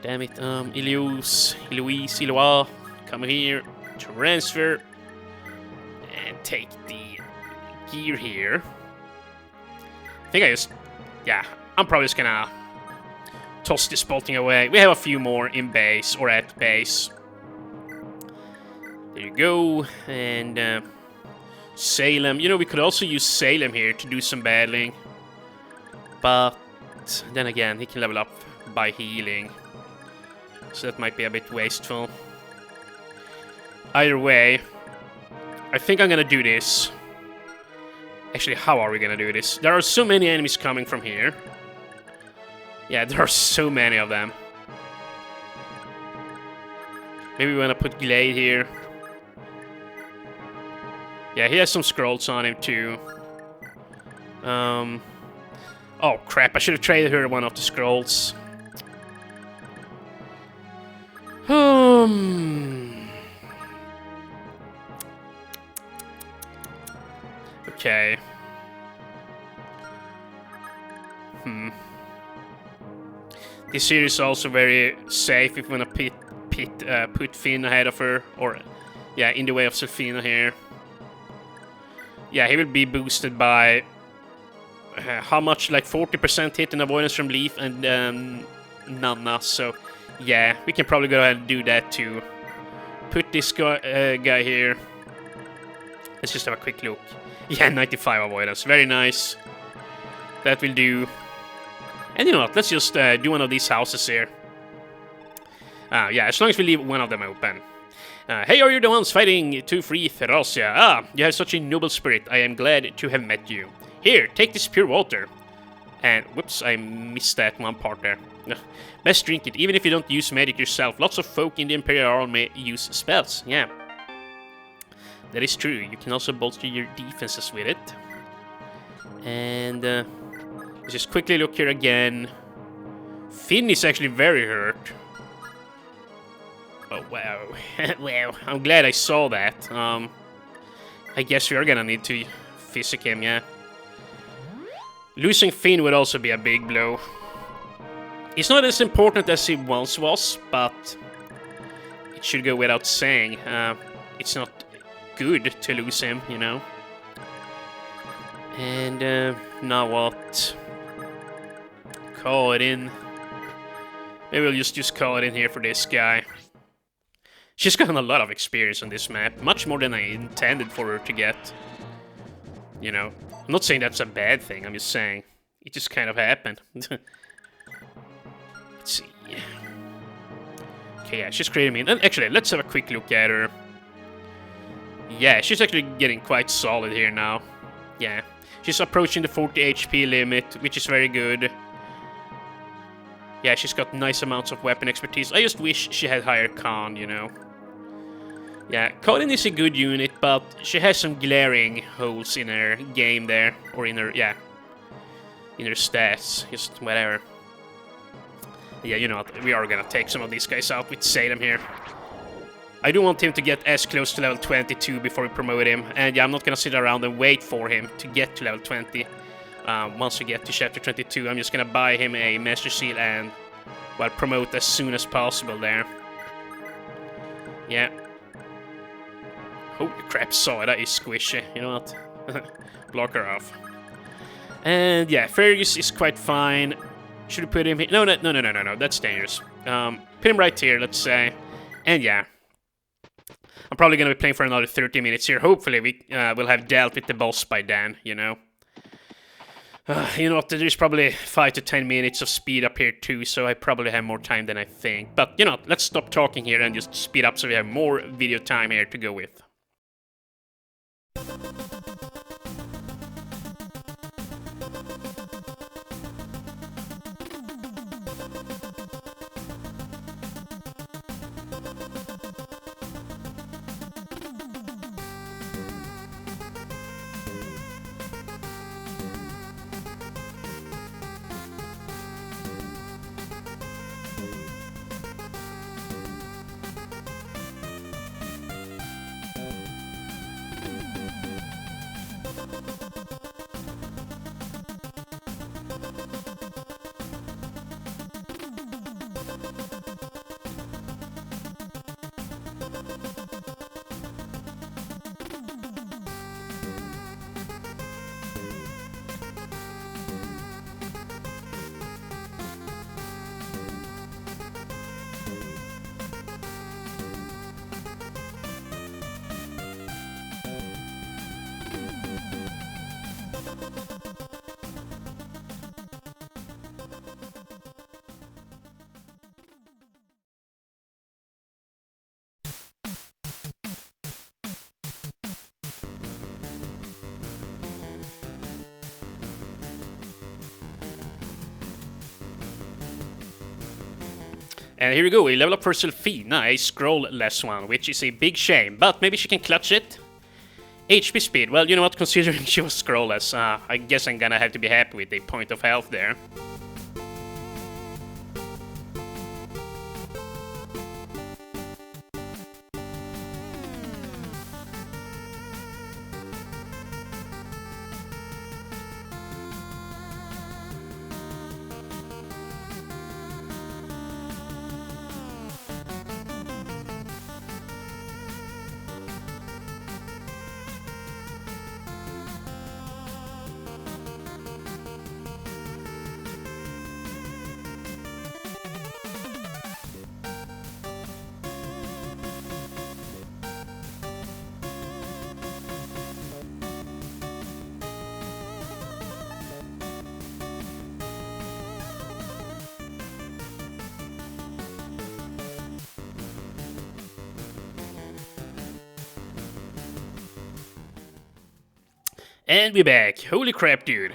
Damn it. Iluise, Iloa, come here. Transfer. And take the gear here. I think yeah, I'm probably just gonna toss this bolting away. We have a few more in base, or at base. There you go. And Salem. You know, we could also use Salem here to do some battling. But then again, he can level up by healing. So that might be a bit wasteful. Either way, I think I'm gonna do this. Actually, how are we gonna do this? There are so many enemies coming from here. Yeah, there are so many of them. Maybe we wanna put Glade here. Yeah, he has some scrolls on him too. Oh crap, I should have traded her one of the scrolls. Okay. This here is also very safe if we wanna put Finn ahead of her, or yeah, in the way of Selfina here. Yeah, he will be boosted by how much? Like 40% hit and avoidance from Leaf and Nana. So yeah, we can probably go ahead and do that too. Put this guy here. Let's just have a quick look. Yeah, 95 avoidance. Very nice. That will do. And you know what? Let's just do one of these houses here. Yeah, as long as we leave one of them open. Hey, are you the ones fighting to free Fe Thracia? Ah, you have such a noble spirit. I am glad to have met you. Here, take this pure water. And, whoops, I missed that one part there. Best drink it, even if you don't use magic yourself. Lots of folk in the Imperial Army use spells, yeah. That is true. You can also bolster your defenses with it. And, let's just quickly look here again. Finn is actually very hurt. Oh, wow. Wow, I'm glad I saw that. I guess we are gonna need to physic him, yeah. Losing Finn would also be a big blow. He's not as important as he once was, but it should go without saying. It's not good to lose him, you know. And now what? Call it in. Maybe we'll just call it in here for this guy. She's gotten a lot of experience on this map, much more than I intended for her to get. You know, I'm not saying that's a bad thing, I'm just saying it just kind of happened. Let's see. Okay, yeah, she's creating me. And actually, let's have a quick look at her. Yeah, she's actually getting quite solid here now. Yeah, she's approaching the 40 HP limit, which is very good. Yeah, she's got nice amounts of weapon expertise. I just wish she had higher con, you know. Yeah, Colin is a good unit, but she has some glaring holes in her game there. Or in her, yeah, in her stats. Just whatever. Yeah, you know what, we are gonna take some of these guys out with Salem here. I do want him to get as close to level 22 before we promote him. And yeah, I'm not gonna sit around and wait for him to get to level 20. Once we get to chapter 22, I'm just gonna buy him a Master Seal and, well, promote as soon as possible there. Yeah. Holy crap, sorry, that is squishy. You know what? Block her off. And yeah, Fergus is quite fine. Should we put him here? No, that's dangerous. Put him right here, let's say. And yeah. I'm probably gonna be playing for another 30 minutes here. Hopefully we will have dealt with the boss by then, you know. You know what, there's probably 5 to 10 minutes of speed up here too, so I probably have more time than I think. But, you know, let's stop talking here and just speed up so we have more video time here to go with. And here we go, we level up for Selfina, a scroll-less one, which is a big shame, but maybe she can clutch it. HP speed, well, you know what, considering she was scroll-less, I guess I'm gonna have to be happy with a point of health there. And we're back. Holy crap, dude.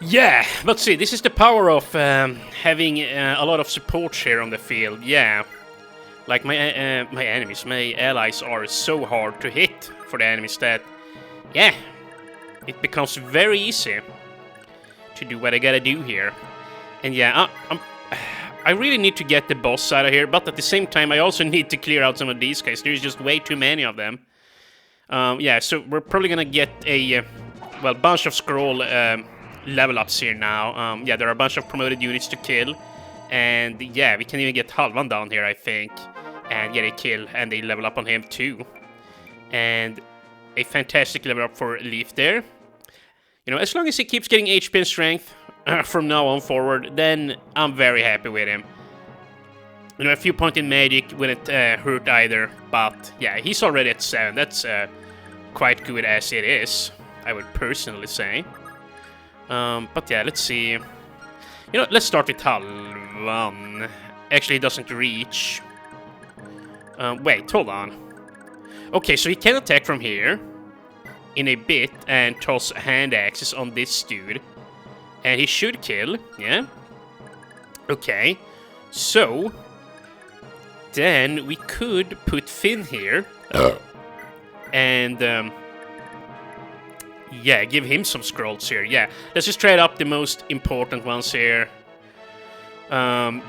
Yeah, but see, this is the power of having a lot of support here on the field. Yeah, like my enemies, my allies are so hard to hit for the enemies that, yeah, it becomes very easy to do what I gotta do here. And yeah, I really need to get the boss out of here, but at the same time, I also need to clear out some of these guys. There's just way too many of them. Yeah, so we're probably gonna get a, well, bunch of scroll level ups here now. Yeah, there are a bunch of promoted units to kill. And yeah, we can even get Halvan down here, I think. And get a kill, and they level up on him too. And a fantastic level up for Leaf there. You know, as long as he keeps getting HP and strength from now on forward, then I'm very happy with him. You know, a few points in magic wouldn't hurt either, but yeah, he's already at 7. That's quite good as it is, I would personally say. But yeah, let's see. You know, let's start with Halvan. Actually, it doesn't reach. Wait, hold on. Okay, so he can attack from here in a bit and toss hand axes on this dude. And he should kill, yeah? Okay, so then we could put Finn here. And, yeah, give him some scrolls here. Yeah, let's just trade up the most important ones here.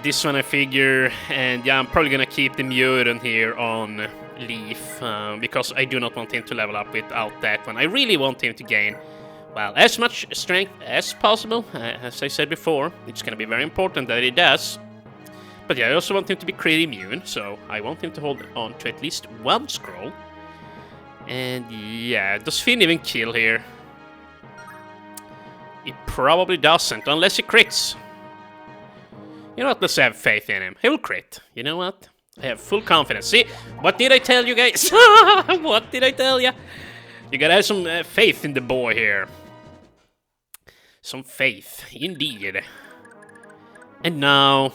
This one I figure, and yeah, I'm probably gonna keep the Mjöden here on Leaf, because I do not want him to level up without that one. I really want him to gain, well, as much strength as possible. As I said before, it's gonna be very important that he does. But yeah, I also want him to be crit immune, so I want him to hold on to at least one scroll. And yeah, does Finn even kill here? He probably doesn't, unless he crits. You know what, let's have faith in him. He will crit. You know what? I have full confidence. See, what did I tell you guys? What did I tell you? You gotta have some faith in the boy here. Some faith, indeed. And now...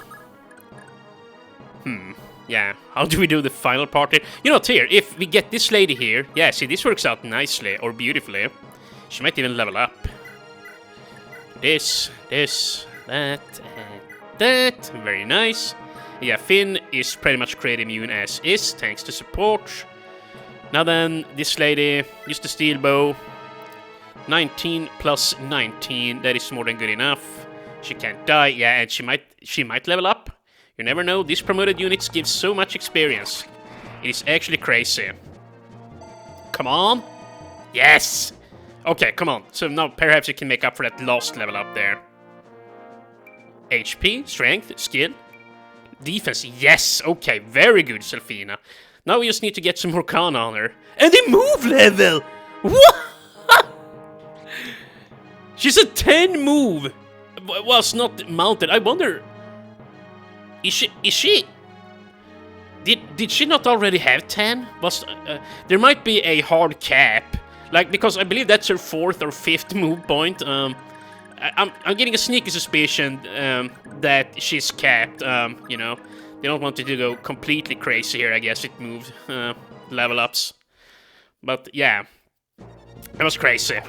yeah, how do we do the final part here? You know what, here, if we get this lady here... Yeah, see, this works out nicely, or beautifully. She might even level up. This, that, and that. Very nice. Yeah, Finn is pretty much crit immune as is, thanks to support. Now then, this lady, use the steel bow. 19 plus 19, that is more than good enough. She can't die, yeah, and she might level up. You never know, these promoted units give so much experience. It is actually crazy. Come on. Yes! Okay, come on. So now perhaps you can make up for that lost level up there. HP, strength, skill, defense. Yes! Okay, very good, Selfina. Now we just need to get some more Kana on her. And a move level! What? She's a 10 move! Was not mounted. I wonder... Is she... Did she not already have 10? There might be a hard cap. Like, because I believe that's her 4th or 5th move point. I'm getting a sneaky suspicion that she's capped. You know, they don't want it to go completely crazy here, I guess it moved level ups. But yeah, that was crazy.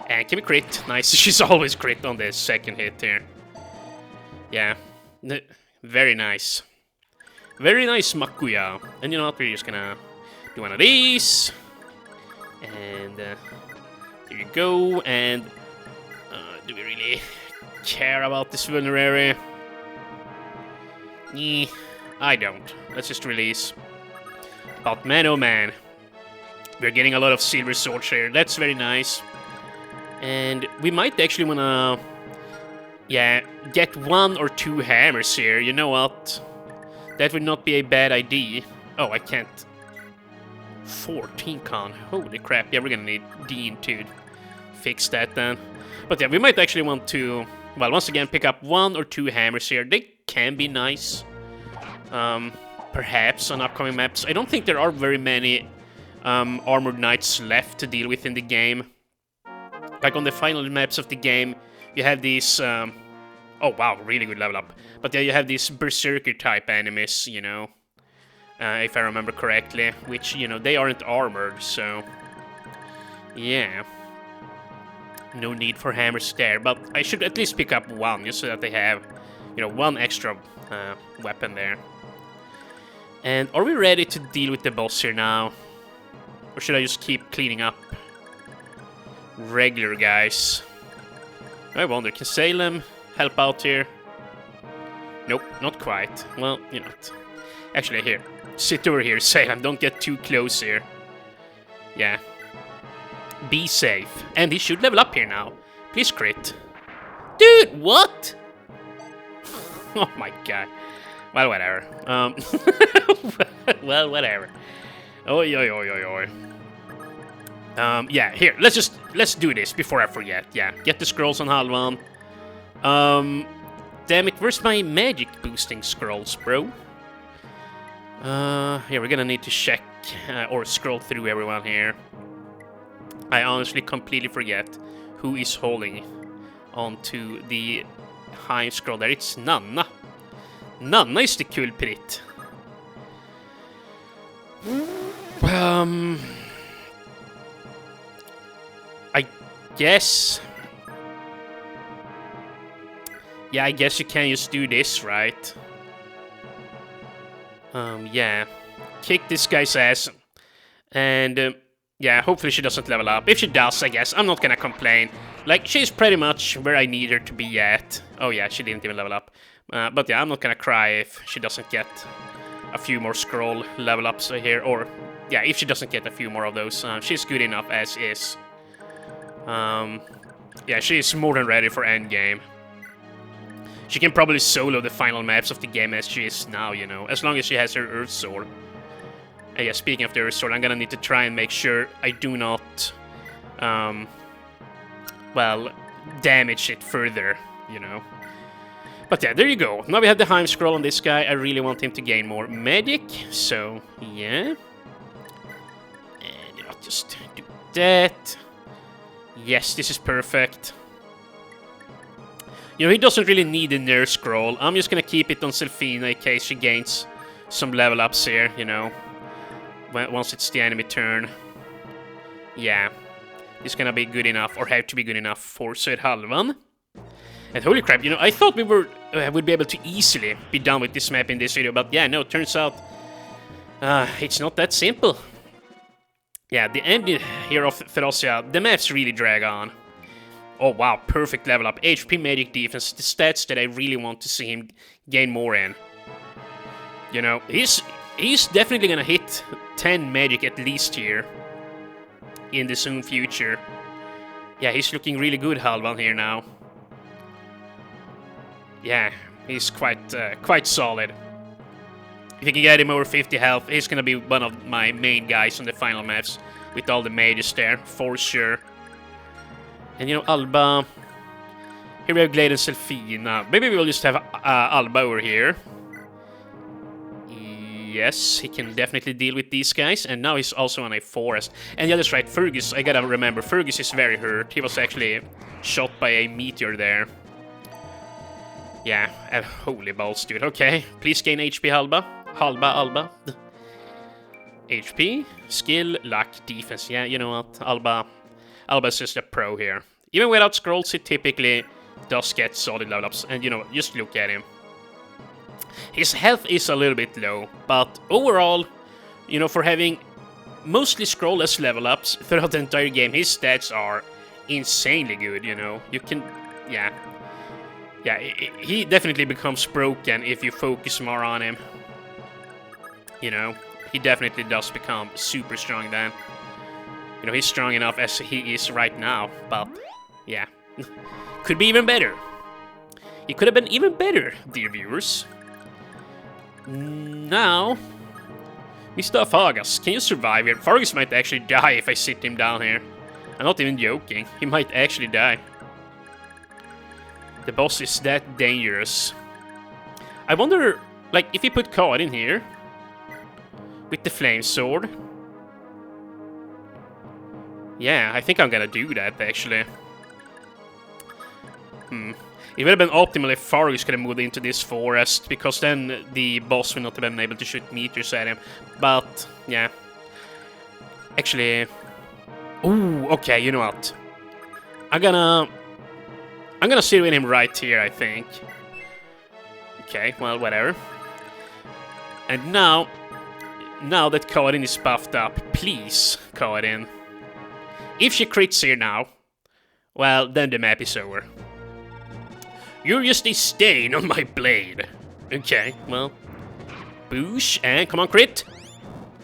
And can we crit? Nice, she's always crit on the second hit here. Yeah. Very nice. Very nice, Makuya. And you know what? We're just gonna do one of these. And there you go. And do we really care about this vulnerary? I don't. Let's just release. But man, oh man. We're getting a lot of silver swords here. That's very nice. And we might actually wanna... yeah, get 1 or 2 hammers here. You know what? That would not be a bad idea. Oh, I can't. 14 con. Holy crap. Yeah, we're gonna need Dean to fix that then. But yeah, we might actually want to, well, once again, pick up 1 or 2 hammers here. They can be nice. Perhaps on upcoming maps. I don't think there are very many armored knights left to deal with in the game. Like on the final maps of the game, you have these... oh wow, really good level up. But yeah, you have these berserker type enemies, you know. If I remember correctly. Which, you know, they aren't armored, so... yeah. No need for hammers there. But I should at least pick up 1, just so that they have, you know, 1 extra weapon there. And are we ready to deal with the boss here now? Or should I just keep cleaning up regular guys? I wonder, can Salem help out here? Nope, not quite. Well, you know what. Actually, here. Sit over here, Salem. Don't get too close here. Yeah. Be safe. And he should level up here now. Please crit. Dude, what? Oh my god. Well, whatever. Well, whatever. Oi, oi, oi, oi, oi. Yeah, here, let's do this before I forget. Yeah, get the scrolls on Halvan. Damn it, where's my magic boosting scrolls, bro? Here, we're gonna need to check or scroll through everyone here. I honestly completely forget who is holding onto the high scroll there. It's Nanna. Nanna is the culprit. I guess... yeah, I guess you can just do this, right? Yeah. Kick this guy's ass. And, yeah, hopefully she doesn't level up. If she does, I guess, I'm not gonna complain. Like, she's pretty much where I need her to be at. Oh, yeah, she didn't even level up. But, yeah, I'm not gonna cry if she doesn't get a few more scroll level ups here. Or, yeah, if she doesn't get a few more of those. She's good enough as is. Yeah, she's more than ready for endgame. She can probably solo the final maps of the game as she is now, you know, as long as she has her Earth Sword. And yeah, speaking of the Earth Sword, I'm gonna need to try and make sure I do not, well, damage it further, you know. But yeah, there you go. Now we have the Heim Scroll on this guy. I really want him to gain more magic, so yeah. And, you know, just do that. Yes, this is perfect. You know, he doesn't really need a Nerf Scroll. I'm just gonna keep it on Selfina in case she gains some level ups here, you know. Once it's the enemy turn. Yeah. It's gonna be good enough, or have to be good enough for Söd Halvan. And holy crap, you know, I thought we would be able to easily be done with this map in this video, but yeah, no, turns out it's not that simple. Yeah, the end here of Fe Thracia, the maps really drag on. Oh wow, perfect level up. HP, magic, defense, the stats that I really want to see him gain more in. You know, he's definitely gonna hit 10 magic at least here in the soon future. Yeah, he's looking really good, Halvan, here now. Yeah, he's quite solid. If you can get him over 50 health, he's gonna be one of my main guys on the final maps with all the mages there, for sure. And you know, Alba... here we have Glade and Selfina. Maybe we'll just have Alba over here. Yes, he can definitely deal with these guys. And now he's also on a forest. And yeah, that's right, Fergus, I gotta remember, Fergus is very hurt. He was actually shot by a meteor there. Yeah, holy balls, dude. Okay, please gain HP, Alba. Alba. HP, skill, luck, defense. Yeah, you know what, Alba's just a pro here. Even without scrolls, he typically does get solid level ups. And, you know, just look at him. His health is a little bit low, but overall, you know, for having mostly scrollless level ups throughout the entire game, his stats are insanely good, you know. You can, yeah. Yeah, he definitely becomes broken if you focus more on him. You know, he definitely does become super strong then. You know, he's strong enough as he is right now, but yeah. Could be even better. He could have been even better, dear viewers. Now, Mr. Fargus, can you survive here? Fargus might actually die if I sit him down here. I'm not even joking. He might actually die. The boss is that dangerous. I wonder, like, if you put Card in here with the flame sword. Yeah, I think I'm gonna do that, actually. It would have been optimal if Fargus could have moved into this forest, because then the boss would not have been able to shoot meteors at him. But, yeah. Actually... Ooh, okay, you know what? I'm gonna sit with him right here, I think. Okay, well, whatever. And now that Karin is buffed up, please, Karin. If she crits here now, well, then the map is over. You're just a stain on my blade. Okay, well. Boosh, and come on, crit.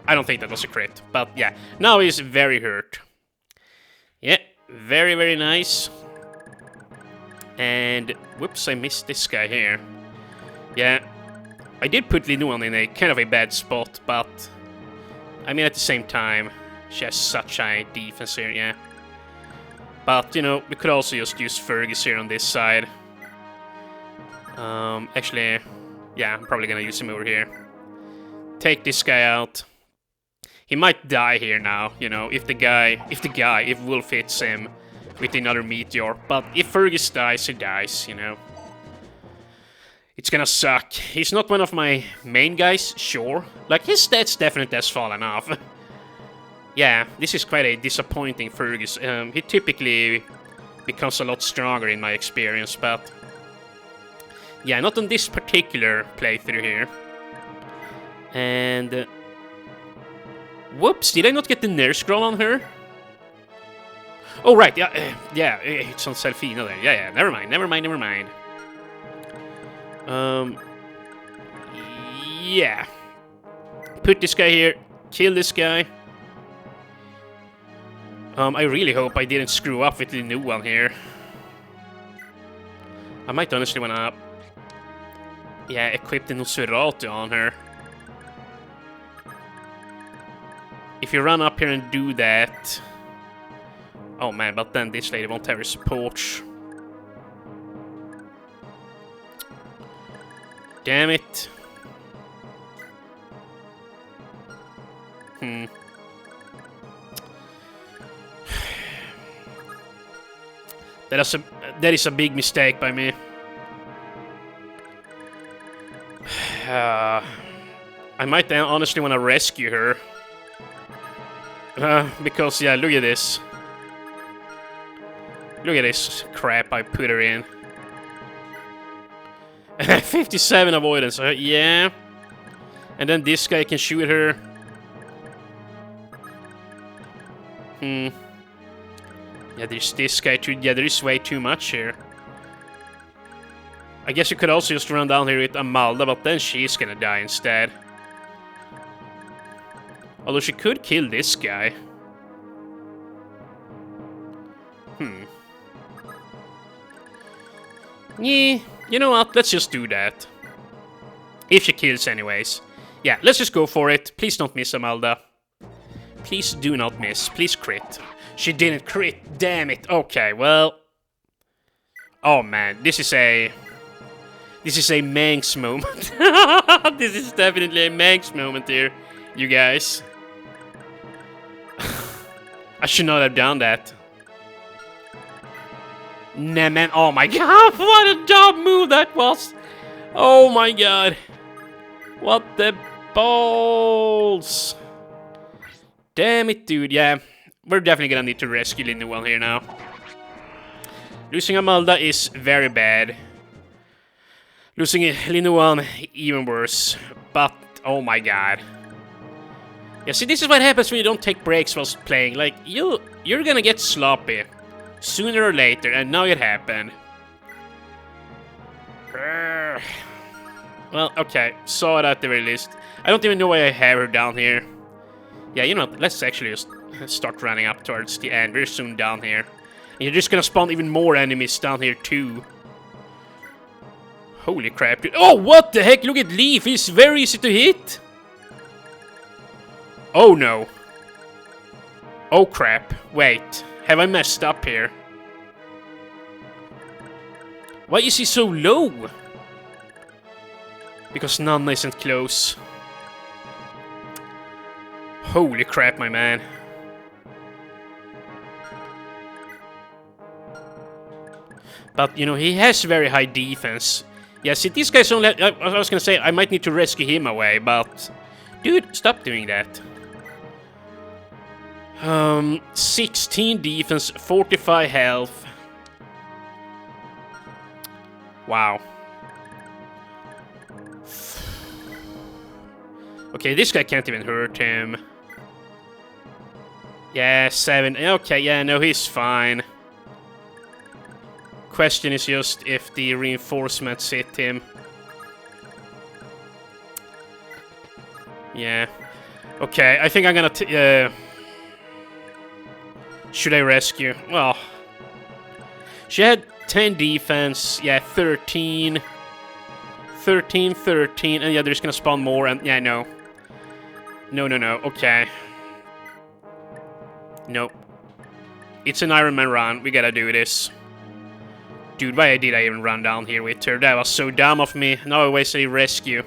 I don't think that was a crit, but yeah. Now he's very hurt. Yeah, very, very nice. And, whoops, I missed this guy here. Yeah, I did put Linuan in a kind of a bad spot, but... I mean, at the same time, she has such high defense here, yeah. But, you know, we could also just use Fergus here on this side. Actually, yeah, I'm probably gonna use him over here. Take this guy out. He might die here now, you know, if Wolf hits him with another meteor. But if Fergus dies, he dies, you know. It's gonna suck. He's not one of my main guys, sure. Like, his stats definitely has fallen off. Yeah, this is quite a disappointing Fergus. He typically becomes a lot stronger in my experience, but... yeah, not on this particular playthrough here. And... whoops, did I not get the nurse scroll on her? Oh, right, yeah, it's on Selfina there. Yeah, never mind. Yeah. Put this guy here, kill this guy. I really hope I didn't screw up with the new one here. I might honestly wanna... yeah, equip the Nosferatu on her. If you run up here and do that... oh man, but then this lady won't have her support. Damn it. That is a big mistake by me. I might honestly want to rescue her. Because, yeah, look at this. Look at this crap I put her in. 57 avoidance, yeah. And then this guy can shoot her. Yeah, there's this guy too. Yeah, there is way too much here. I guess you could also just run down here with Amalda, but then she's gonna die instead. Although she could kill this guy. Yeah, you know what? Let's just do that. If she kills anyways. Yeah, let's just go for it. Please don't miss, Amalda. Please do not miss. Please crit. She didn't crit. Damn it. Okay, well... oh man, this is a Manx moment. This is definitely a Manx moment here, you guys. I should not have done that. Nah, man. Oh my god, what a dumb move that was. Oh my god. What the balls. Damn it, dude. Yeah, we're definitely gonna need to rescue Lindenwell here now. Losing Amalda is very bad. Losing Linoan, even worse. But, oh my god. Yeah, see, this is what happens when you don't take breaks whilst playing. Like, you're gonna get sloppy. Sooner or later, and now it happened. Well, okay, saw it at the very least. I don't even know why I have her down here. Yeah, you know what, let's actually just start running up towards the end. We're soon down here. And you're just gonna spawn even more enemies down here too. Holy crap, dude. Oh, what the heck? Look at Leaf, he's very easy to hit. Oh no. Oh crap, wait. Have I messed up here? Why is he so low? Because Nanna isn't close. Holy crap, my man. But, you know, he has very high defense. Yeah, see, these guys only... I was gonna say, I might need to rescue him away, but... Dude, stop doing that. 16 defense, 45 health. Wow. Okay, this guy can't even hurt him. Yeah, 7. Okay, yeah, no, he's fine. Question is just if the reinforcements hit him. Yeah. Okay, I think I'm gonna... should I rescue? Well... She had 10 defense, yeah, 13... 13, 13, and yeah, they're just gonna spawn more, and yeah, no. No, okay. Nope. It's an Ironman run, we gotta do this. Dude, why did I even run down here with her? That was so dumb of me. Now I wasted a rescue.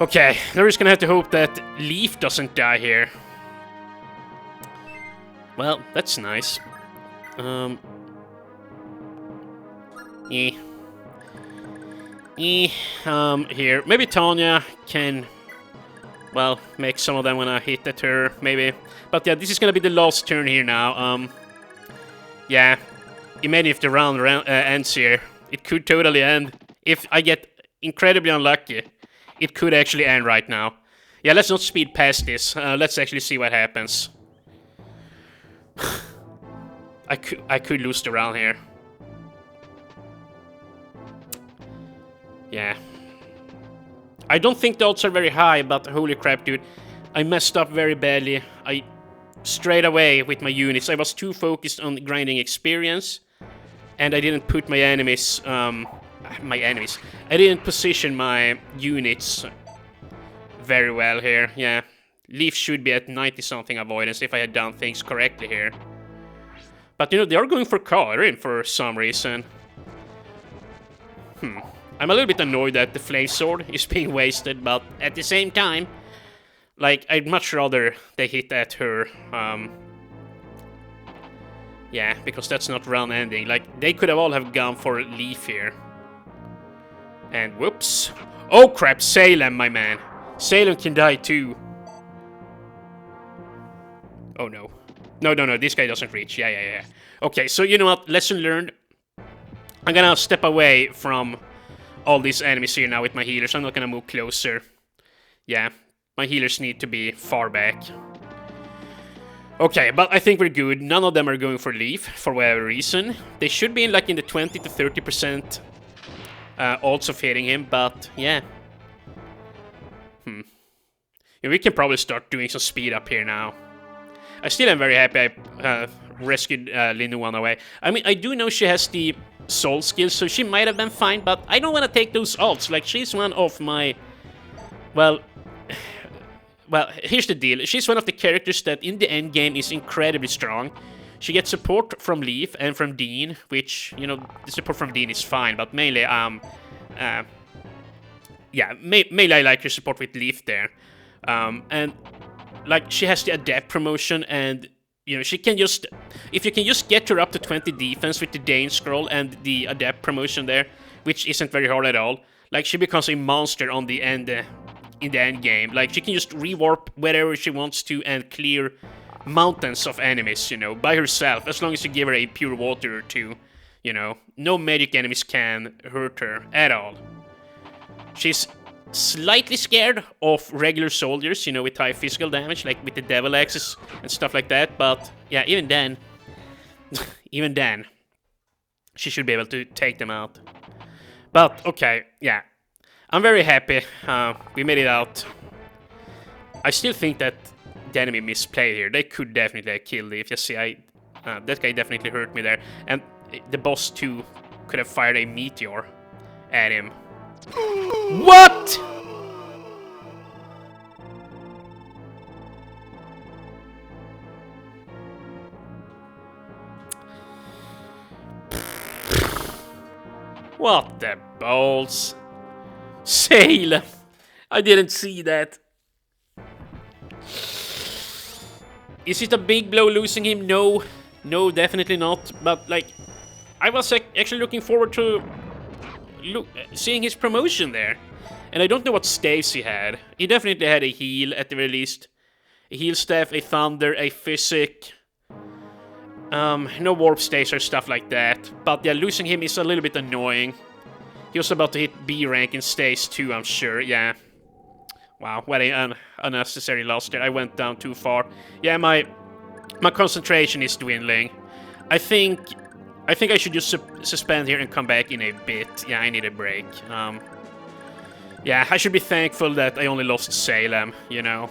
Okay, now we're just gonna have to hope that Leaf doesn't die here. Well, that's nice. Here. Maybe Tanya can, well, make some of them when I hit at her, maybe. But yeah, this is gonna be the last turn here now. Yeah. Imagine if the round ends here. It could totally end. If I get incredibly unlucky, it could actually end right now. Yeah, let's not speed past this. Let's actually see what happens. I could lose the round here. Yeah. I don't think the odds are very high, but holy crap, dude. I messed up very badly. I strayed away with my units. I was too focused on grinding experience. And I didn't put my enemies... I didn't position my units very well here, yeah. Leaf should be at 90-something avoidance if I had done things correctly here. But, you know, they are going for Karin for some reason. I'm a little bit annoyed that the Flame Sword is being wasted, but at the same time, like, I'd much rather they hit at her. Yeah, because that's not round ending. Like, they could have all have gone for Leaf here. And whoops. Oh crap, Salem, my man. Salem can die too. Oh no. No, this guy doesn't reach. Yeah. Okay, so you know what? Lesson learned. I'm gonna step away from all these enemies here now with my healers. I'm not gonna move closer. Yeah, my healers need to be far back. Okay, but I think we're good. None of them are going for Leaf, for whatever reason. They should be like in the 20 to 30% odds of hitting him, but yeah. Yeah, we can probably start doing some speed up here now. I still am very happy I rescued Linuan away. I mean, I do know she has the soul skills, so she might have been fine, but I don't want to take those ults. Like, she's one of my... Well, here's the deal. She's one of the characters that in the end game is incredibly strong. She gets support from Leaf and from Dean, which, you know, the support from Dean is fine, but mainly, yeah, mainly I like her support with Leaf there. And, like, she has the Adept promotion, and, you know, she can just... If you can just get her up to 20 defense with the Dane Scroll and the Adept promotion there, which isn't very hard at all, like, she becomes a monster on the end... in the end game. Like, she can just rewarp wherever she wants to and clear mountains of enemies, you know, by herself, as long as you give her a pure water or two. You know, no magic enemies can hurt her at all. She's slightly scared of regular soldiers, you know, with high physical damage, like with the devil axes and stuff like that. But yeah, even then, she should be able to take them out. But okay, yeah, I'm very happy we made it out. I still think that the enemy misplayed here. They could definitely have killed it. If you see, that guy definitely hurt me there. And the boss too could have fired a meteor at him. What? What the balls? Sail! I didn't see that. Is it a big blow losing him? No. No, definitely not. But, like, I was actually looking forward to seeing his promotion there. And I don't know what staves he had. He definitely had a heal at the very least. A heal staff, a thunder, a physic. No warp staves or stuff like that. But yeah, losing him is a little bit annoying. He was about to hit B rank in stage 2, I'm sure, yeah. Wow, what an unnecessary loss there. I went down too far. Yeah, my concentration is dwindling. I think I should just suspend here and come back in a bit. Yeah, I need a break. Yeah, I should be thankful that I only lost Salem, you know.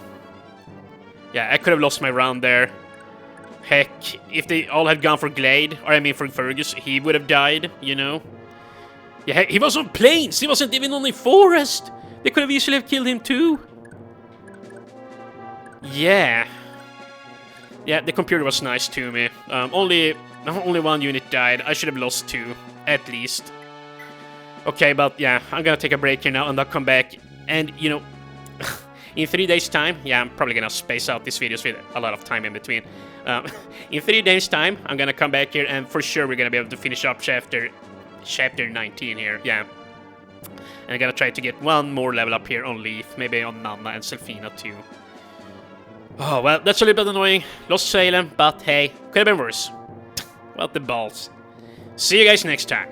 Yeah, I could have lost my round there. Heck, if they all had gone for Glade, or I mean for Fergus, he would have died, you know. Yeah, he was on plains, he wasn't even on a forest. They could have easily have killed him too. Yeah. Yeah, the computer was nice to me. Only one unit died. I should have lost 2, at least. Okay, but yeah, I'm gonna take a break here now and I'll come back. And, you know, in 3 days' time, yeah, I'm probably gonna space out these videos with a lot of time in between. In 3 days' time, I'm gonna come back here and for sure we're gonna be able to finish up chapter 19 here, yeah. And I'm gonna try to get one more level up here on Leaf, maybe on Nanna and Selfina too. Oh, well, that's a little bit annoying. Lost Salem, but hey, could have been worse. What the balls. See you guys next time.